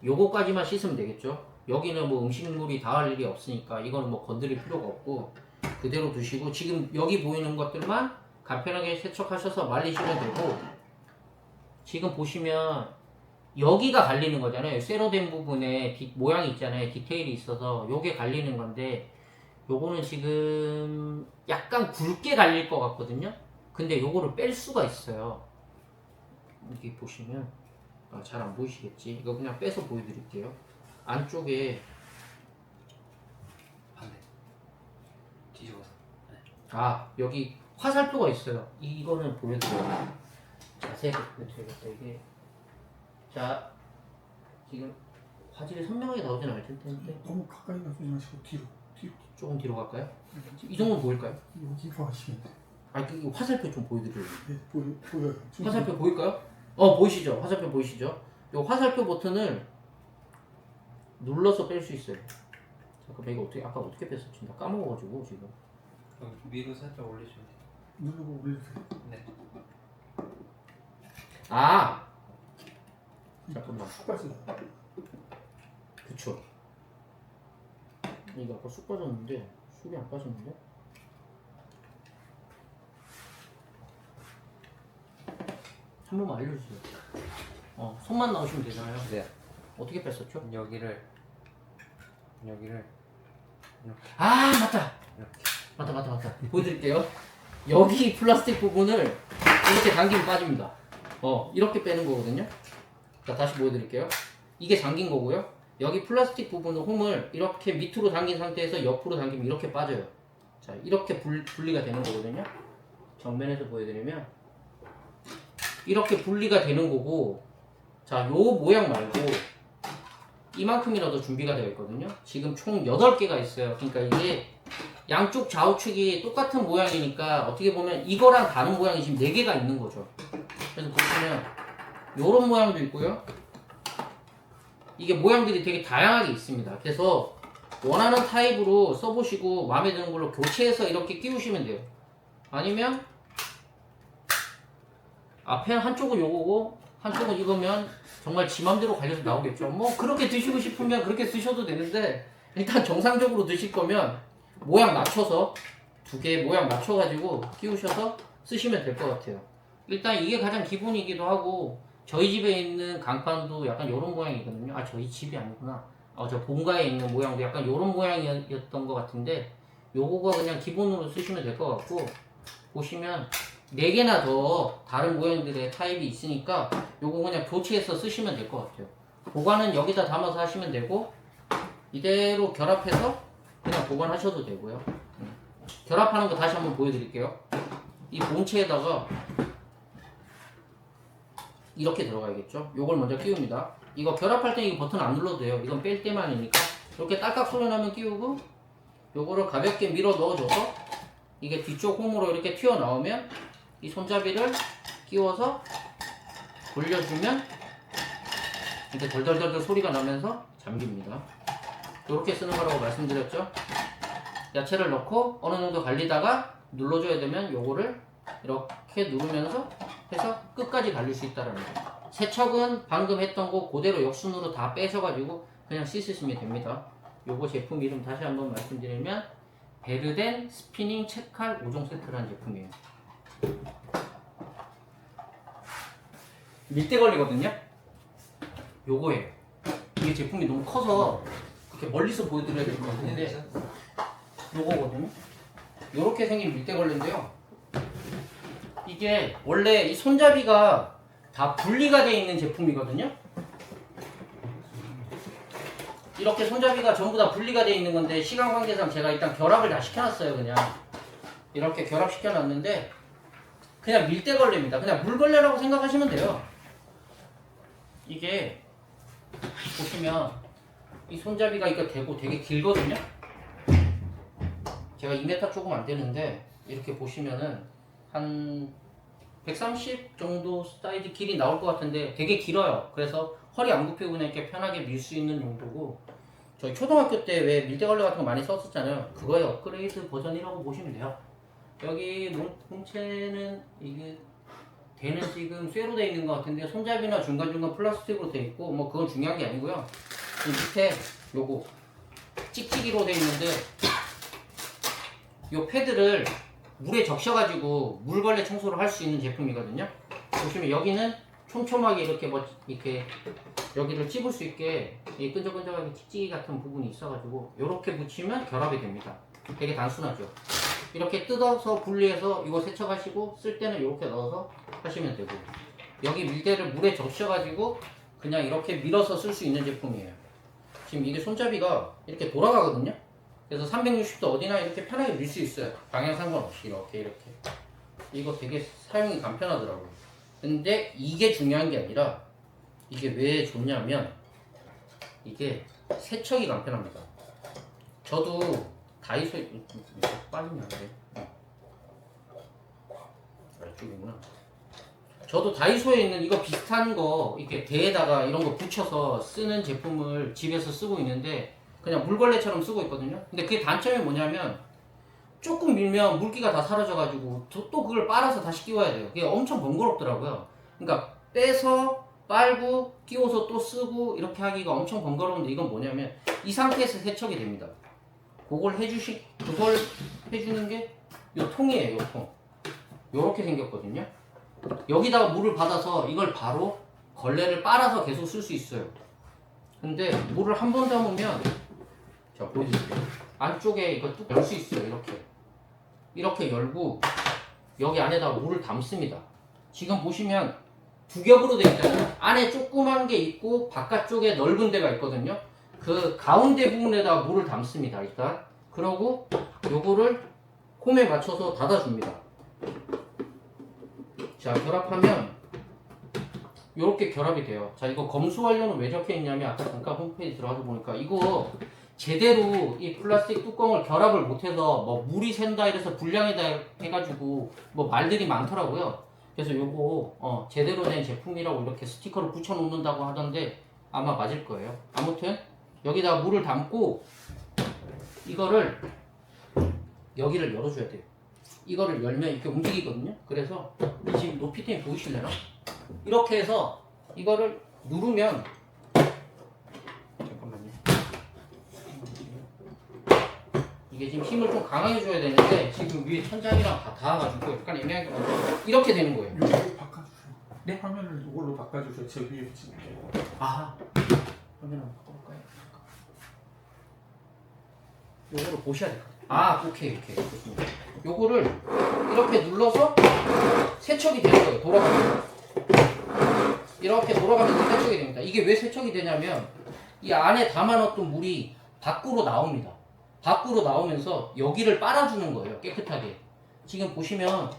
요거까지만 씻으면 되겠죠? 여기는 뭐 음식물이 닿을 일이 없으니까 이거는 뭐 건드릴 필요가 없고 그대로 두시고 지금 여기 보이는 것들만 간편하게 세척하셔서 말리시면 되고 지금 보시면 여기가 갈리는 거잖아요. 쇠로된 부분에 모양이 있잖아요. 디테일이 있어서 요게 갈리는 건데 요거는 지금 약간 굵게 갈릴 것 같거든요. 근데 요거를 뺄 수가 있어요. 여기 보시면 잘 안 보이시겠지? 이거 그냥 빼서 보여드릴게요. 안쪽에 반대. 뒤집어서. 네. 여기 화살표가 있어요. 이거는 보여드려요. 자세하게 보여드려야겠다. 이게 자 지금 화질이 선명하게 나오진 않을 텐데 너무 가까이 놔두지 마시고 뒤로 조금 뒤로 갈까요? 이 정도는 보일까요? 여기로 하시면 돼요. 그 화살표 좀 보여드려요. 네, 보여요. 지금 화살표 보일까요? 보이시죠? 화살표 보이시죠? 이 화살표 버튼을 눌러서 뺄 수 있어요. 잠깐만 이거 아까 어떻게 뺐었지? 나 까먹어가지고 지금. 여기 위로 살짝 올리시면 돼요. 누르고 올리세요. 네. 잠깐만. 쑥 빠지다. 그쵸. 이거 아까 쑥 빠졌는데 쑥이 안 빠졌는데? 한 번만 알려주세요. 손만 나오시면 되잖아요. 네. 어떻게 뺐었죠? 여기를 맞다! 맞다. 보여드릴게요. 여기 플라스틱 부분을 이렇게 당기면 빠집니다. 이렇게 빼는 거거든요. 자, 다시 보여드릴게요. 이게 잠긴 거고요. 여기 플라스틱 부분은 홈을 이렇게 밑으로 당긴 상태에서 옆으로 당기면 이렇게 빠져요. 자, 이렇게 분리가 되는 거거든요. 정면에서 보여드리면 이렇게 분리가 되는 거고, 자, 요 모양 말고 이만큼이라도 준비가 되어 있거든요. 지금 총 8개가 있어요. 그러니까 이게 양쪽 좌우측이 똑같은 모양이니까 어떻게 보면 이거랑 다른 모양이 지금 4개가 있는 거죠. 그래서 보시면 요런 모양도 있고요. 이게 모양들이 되게 다양하게 있습니다. 그래서 원하는 타입으로 써보시고 마음에 드는 걸로 교체해서 이렇게 끼우시면 돼요. 아니면 앞에 한쪽은 요거고 한쪽은 이거면 정말 지 맘대로 갈려서 나오겠죠. 뭐 그렇게 드시고 싶으면 그렇게 쓰셔도 되는데 일단 정상적으로 드실 거면 모양 맞춰서 2개 모양 맞춰가지고 끼우셔서 쓰시면 될 것 같아요. 일단 이게 가장 기본이기도 하고 저희 집에 있는 강판도 약간 요런 모양이거든요. 저희 집이 아니구나. 저 본가에 있는 모양도 약간 요런 모양이었던 것 같은데 요거가 그냥 기본으로 쓰시면 될 것 같고 보시면 4개나 더 다른 모양들의 타입이 있으니까 요거 그냥 교체해서 쓰시면 될 것 같아요. 보관은 여기다 담아서 하시면 되고 이대로 결합해서 그냥 보관하셔도 되고요. 결합하는 거 다시 한번 보여드릴게요. 이 본체에다가 이렇게 들어가야겠죠. 요걸 먼저 끼웁니다. 이거 결합할 때 이 버튼 안 눌러도 돼요. 이건 뺄 때만이니까. 이렇게 딸깍 소리 나면 끼우고 요거를 가볍게 밀어 넣어줘서 이게 뒤쪽 홈으로 이렇게 튀어나오면 이 손잡이를 끼워서 돌려주면 이렇게 덜덜덜덜 소리가 나면서 잠깁니다. 이렇게 쓰는 거라고 말씀드렸죠. 야채를 넣고 어느 정도 갈리다가 눌러줘야 되면 요거를 이렇게 누르면서 해서 끝까지 갈릴 수 있다는 거. 세척은 방금 했던 거 그대로 역순으로 다 빼셔가지고 그냥 씻으시면 됩니다. 요거 제품 이름 다시 한번 말씀드리면 베르덴 스피닝 채칼 5종 세트라는 제품이에요. 밀대 걸리거든요. 요거예요. 이게 제품이 너무 커서 이렇게 멀리서 보여드려야 될 것 같은데 요거거든요. 요렇게 생긴 밀대 걸레인데요. 이게 원래 이 손잡이가 다 분리가 되어 있는 제품이거든요. 이렇게 손잡이가 전부 다 분리가 되어 있는 건데 시간 관계상 제가 일단 결합을 다 시켜놨어요. 그냥 이렇게 결합시켜놨는데 그냥 밀대 걸레입니다. 그냥 물걸레라고 생각하시면 돼요. 이게 보시면 이 손잡이가 이거 대고 되게 길거든요. 제가 2m 조금 안 되는데 이렇게 보시면은 한 130 정도 사이즈 길이 나올 것 같은데 되게 길어요. 그래서 허리 안 굽히고 그냥 이렇게 편하게 밀 수 있는 용도고, 저희 초등학교 때 왜 밀대걸레 같은 거 많이 썼었잖아요. 그거의 업그레이드 버전이라고 보시면 돼요. 여기 본체는 이게 대는 지금 쇠로 되어 있는 것 같은데 손잡이나 중간중간 플라스틱으로 되어 있고 뭐 그건 중요한 게 아니고요. 이 밑에 요거 찍찍이로 되어 있는데 요 패드를 물에 적셔가지고 물걸레 청소를 할 수 있는 제품이거든요. 보시면 여기는 촘촘하게 이렇게 이렇게 여기를 찝을 수 있게 이 끈적끈적하게 찍찍이 같은 부분이 있어가지고 이렇게 붙이면 결합이 됩니다. 되게 단순하죠. 이렇게 뜯어서 분리해서 이거 세척하시고 쓸 때는 이렇게 넣어서 하시면 되고, 여기 밀대를 물에 적셔가지고 그냥 이렇게 밀어서 쓸 수 있는 제품이에요. 지금 이게 손잡이가 이렇게 돌아가거든요. 그래서 360도 어디나 이렇게 편하게 밀 수 있어요. 방향 상관없이 이렇게 이거 되게 사용이 간편하더라고요. 근데 이게 중요한 게 아니라 이게 왜 좋냐면 이게 세척이 간편합니다. 저도 다이소에 빠지냐 그래? 이쪽이구나. 저도 다이소에 있는 이거 비슷한 거 이렇게 대에다가 이런 거 붙여서 쓰는 제품을 집에서 쓰고 있는데 그냥 물걸레처럼 쓰고 있거든요. 근데 그게 단점이 뭐냐면 조금 밀면 물기가 다 사라져가지고 또 그걸 빨아서 다시 끼워야 돼요. 그게 엄청 번거롭더라고요. 그러니까 빼서 빨고 끼워서 또 쓰고 이렇게 하기가 엄청 번거로운데, 이건 뭐냐면 이 상태에서 세척이 됩니다. 그걸 해주는 게 요 통이에요. 요 통. 요렇게 생겼거든요. 여기다가 물을 받아서 이걸 바로 걸레를 빨아서 계속 쓸 수 있어요. 근데 물을 한 번 담으면, 자 보여드릴게요. 안쪽에 이거 뚝 열 수 있어요. 이렇게 열고 여기 안에다가 물을 담습니다. 지금 보시면 두 겹으로 되어 있잖아요. 안에 조그만 게 있고 바깥쪽에 넓은 데가 있거든요. 그 가운데 부분에다가 물을 담습니다. 일단 그러고 요거를 홈에 맞춰서 닫아줍니다. 자, 결합하면 이렇게 결합이 돼요. 자, 이거 검수 완료는 왜 적혀 있냐면 아까 잠깐 홈페이지 들어가서 보니까 이거 제대로 이 플라스틱 뚜껑을 결합을 못해서 뭐 물이 샌다 이래서 불량이다 해가지고 뭐 말들이 많더라고요. 그래서 요거 제대로 된 제품이라고 이렇게 스티커를 붙여 놓는다고 하던데 아마 맞을 거예요. 아무튼 여기다 물을 담고 이거를 여기를 열어줘야 돼요. 이거를 열면 이렇게 움직이거든요. 그래서 지금 높이 tem이 보이실래나? 이렇게 해서 이거를 누르면, 잠깐만요. 이게 지금 힘을 좀 강하게 줘야 되는데 지금 위에 천장이랑 다 닿아가지고 약간 애매하게 이렇게 되는 거예요. 이거 바꿔주세요. 네? 화면을 이걸로 바꿔주세요. 제 위에 붙이는 거. 아, 화면 한번 바꿔볼까요? 요거를 보셔야 돼요. 아, 오케이. 좋습니다. 요거를 이렇게 눌러서 세척이 되는 거예요. 돌아가면서. 이렇게 돌아가면서 세척이 됩니다. 이게 왜 세척이 되냐면 이 안에 담아놨던 물이 밖으로 나옵니다. 밖으로 나오면서 여기를 빨아주는 거예요. 깨끗하게. 지금 보시면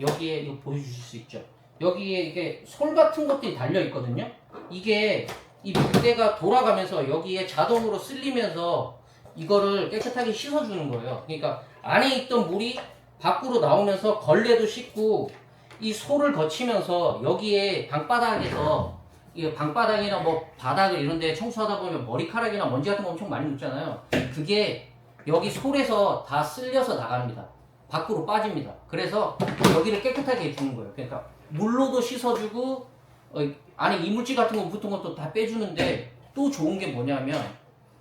여기에 이거 보여주실 수 있죠? 여기에 이게 솔 같은 것들이 달려 있거든요. 이게 이 물때가 돌아가면서 여기에 자동으로 쓸리면서 이거를 깨끗하게 씻어주는 거예요. 그러니까 안에 있던 물이 밖으로 나오면서 걸레도 씻고 이 솔을 거치면서 여기에 방바닥에서 이 방바닥이나 뭐 바닥을 이런 데 청소하다 보면 머리카락이나 먼지 같은 거 엄청 많이 묻잖아요. 그게 여기 솔에서 다 쓸려서 나갑니다. 밖으로 빠집니다. 그래서 여기를 깨끗하게 해주는 거예요. 그러니까 물로도 씻어주고 안에 이물질 같은 거 묻은 것도 다 빼주는데 또 좋은 게 뭐냐면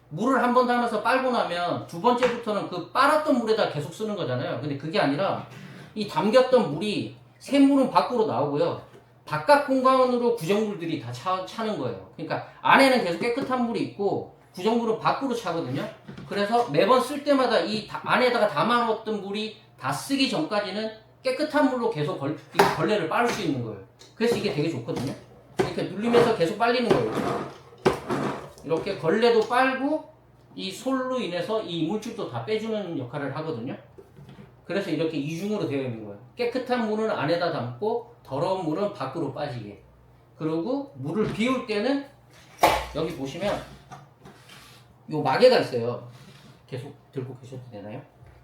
물을 한 번 담아서 빨고 나면 두 번째부터는 그 빨았던 물에다 계속 쓰는 거잖아요. 근데 그게 아니라 이 담겼던 물이 샘물은 밖으로 나오고요. 바깥 공간으로 구정물들이 다 차는 거예요. 그러니까 안에는 계속 깨끗한 물이 있고 구정물은 밖으로 차거든요. 그래서 매번 쓸 때마다 이 안에다가 담아놓았던 물이 다 쓰기 전까지는 깨끗한 물로 계속 걸레를 빨을 수 있는 거예요. 그래서 이게 되게 좋거든요. 이렇게 눌리면서 계속 빨리는 거예요. 이렇게 걸레도 빨고 이 솔로 인해서 이 이물질도 다 빼주는 역할을 하거든요. 그래서 이렇게 이중으로 되어 있는 거예요. 깨끗한 물은 안에다 담고 더러운 물은 밖으로 빠지게. 그리고 물을 비울 때는 여기 보시면 요 마개가 있어요. 계속 들고 계셔도 되나요?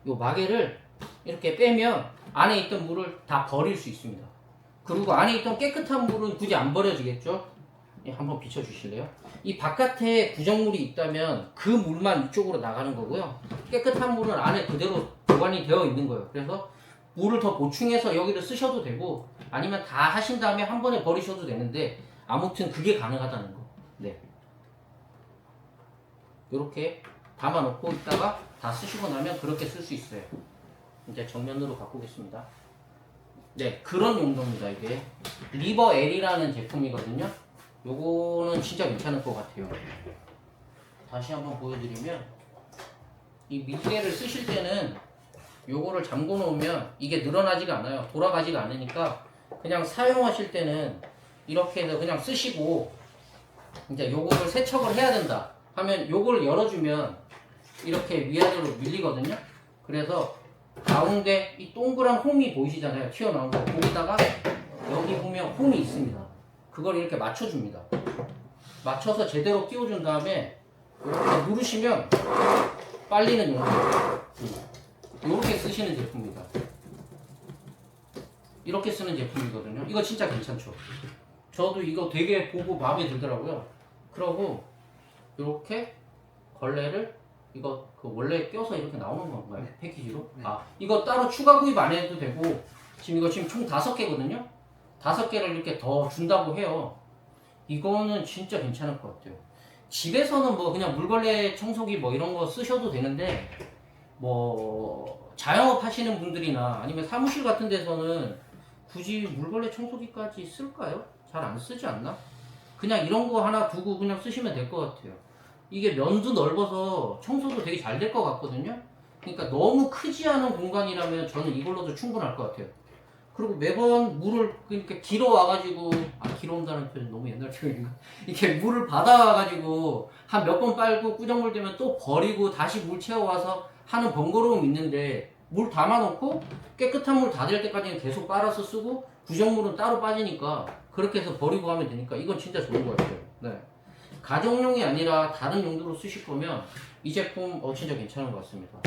요 마개를 이렇게 빼면 안에 있던 물을 다 버릴 수 있습니다. 그리고 안에 있던 깨끗한 물은 굳이 안 버려지겠죠? 예, 한번 비춰주실래요? 이 바깥에 구정물이 있다면 그 물만 이쪽으로 나가는 거고요. 깨끗한 물은 안에 그대로 보관이 되어 있는 거예요. 그래서 물을 더 보충해서 여기를 쓰셔도 되고 아니면 다 하신 다음에 한 번에 버리셔도 되는데 아무튼 그게 가능하다는 거. 네. 이렇게 담아놓고 있다가 다 쓰시고 나면 그렇게 쓸 수 있어요. 이제 정면으로 바꾸겠습니다. 네, 그런 용도입니다. 이게 리버 L이라는 제품이거든요. 요거는 진짜 괜찮을 것 같아요. 다시 한번 보여드리면 이 밀대를 쓰실 때는 요거를 잠궈 놓으면 이게 늘어나지가 않아요. 돌아가지가 않으니까 그냥 사용하실 때는 이렇게 해서 그냥 쓰시고 이제 요거를 세척을 해야 된다 하면 요걸 열어주면 이렇게 위아래로 밀리거든요. 그래서 가운데 이 동그란 홈이 보이시잖아요. 튀어나온 거. 거기다가 여기 보면 홈이 있습니다. 그걸 이렇게 맞춰줍니다. 맞춰서 제대로 끼워준 다음에 이렇게 누르시면 빨리는 용도. 이렇게 쓰시는 제품입니다. 이렇게 쓰는 제품이거든요. 이거 진짜 괜찮죠? 저도 이거 되게 보고 마음에 들더라고요. 그러고 이렇게 걸레를 이거 그 원래 껴서 이렇게 나오는 건가요? 패키지로? 네. 아, 이거 따로 추가 구입 안 해도 되고 지금 이거 지금 총 5개거든요? 5개를 이렇게 더 준다고 해요. 이거는 진짜 괜찮을 것 같아요. 집에서는 뭐 그냥 물걸레 청소기 뭐 이런 거 쓰셔도 되는데 뭐 자영업 하시는 분들이나 아니면 사무실 같은 데서는 굳이 물걸레 청소기까지 쓸까요? 잘 안 쓰지 않나? 그냥 이런 거 하나 두고 그냥 쓰시면 될 것 같아요. 이게 면도 넓어서 청소도 되게 잘 될 것 같거든요. 그러니까 너무 크지 않은 공간이라면 저는 이걸로도 충분할 것 같아요. 그리고 매번 물을 그러니까 길어 와가지고 길어 온다는 표현 너무 옛날 표현인가? 이렇게 물을 받아와가지고 한 몇 번 빨고 꾸정물 되면 또 버리고 다시 물 채워와서 하는 번거로움이 있는데 물 담아놓고 깨끗한 물 다 될 때까지는 계속 빨아서 쓰고 구정물은 따로 빠지니까 그렇게 해서 버리고 하면 되니까 이건 진짜 좋은 것 같아요. 네. 가정용이 아니라 다른 용도로 쓰실 거면 이 제품 진짜 괜찮은 것 같습니다.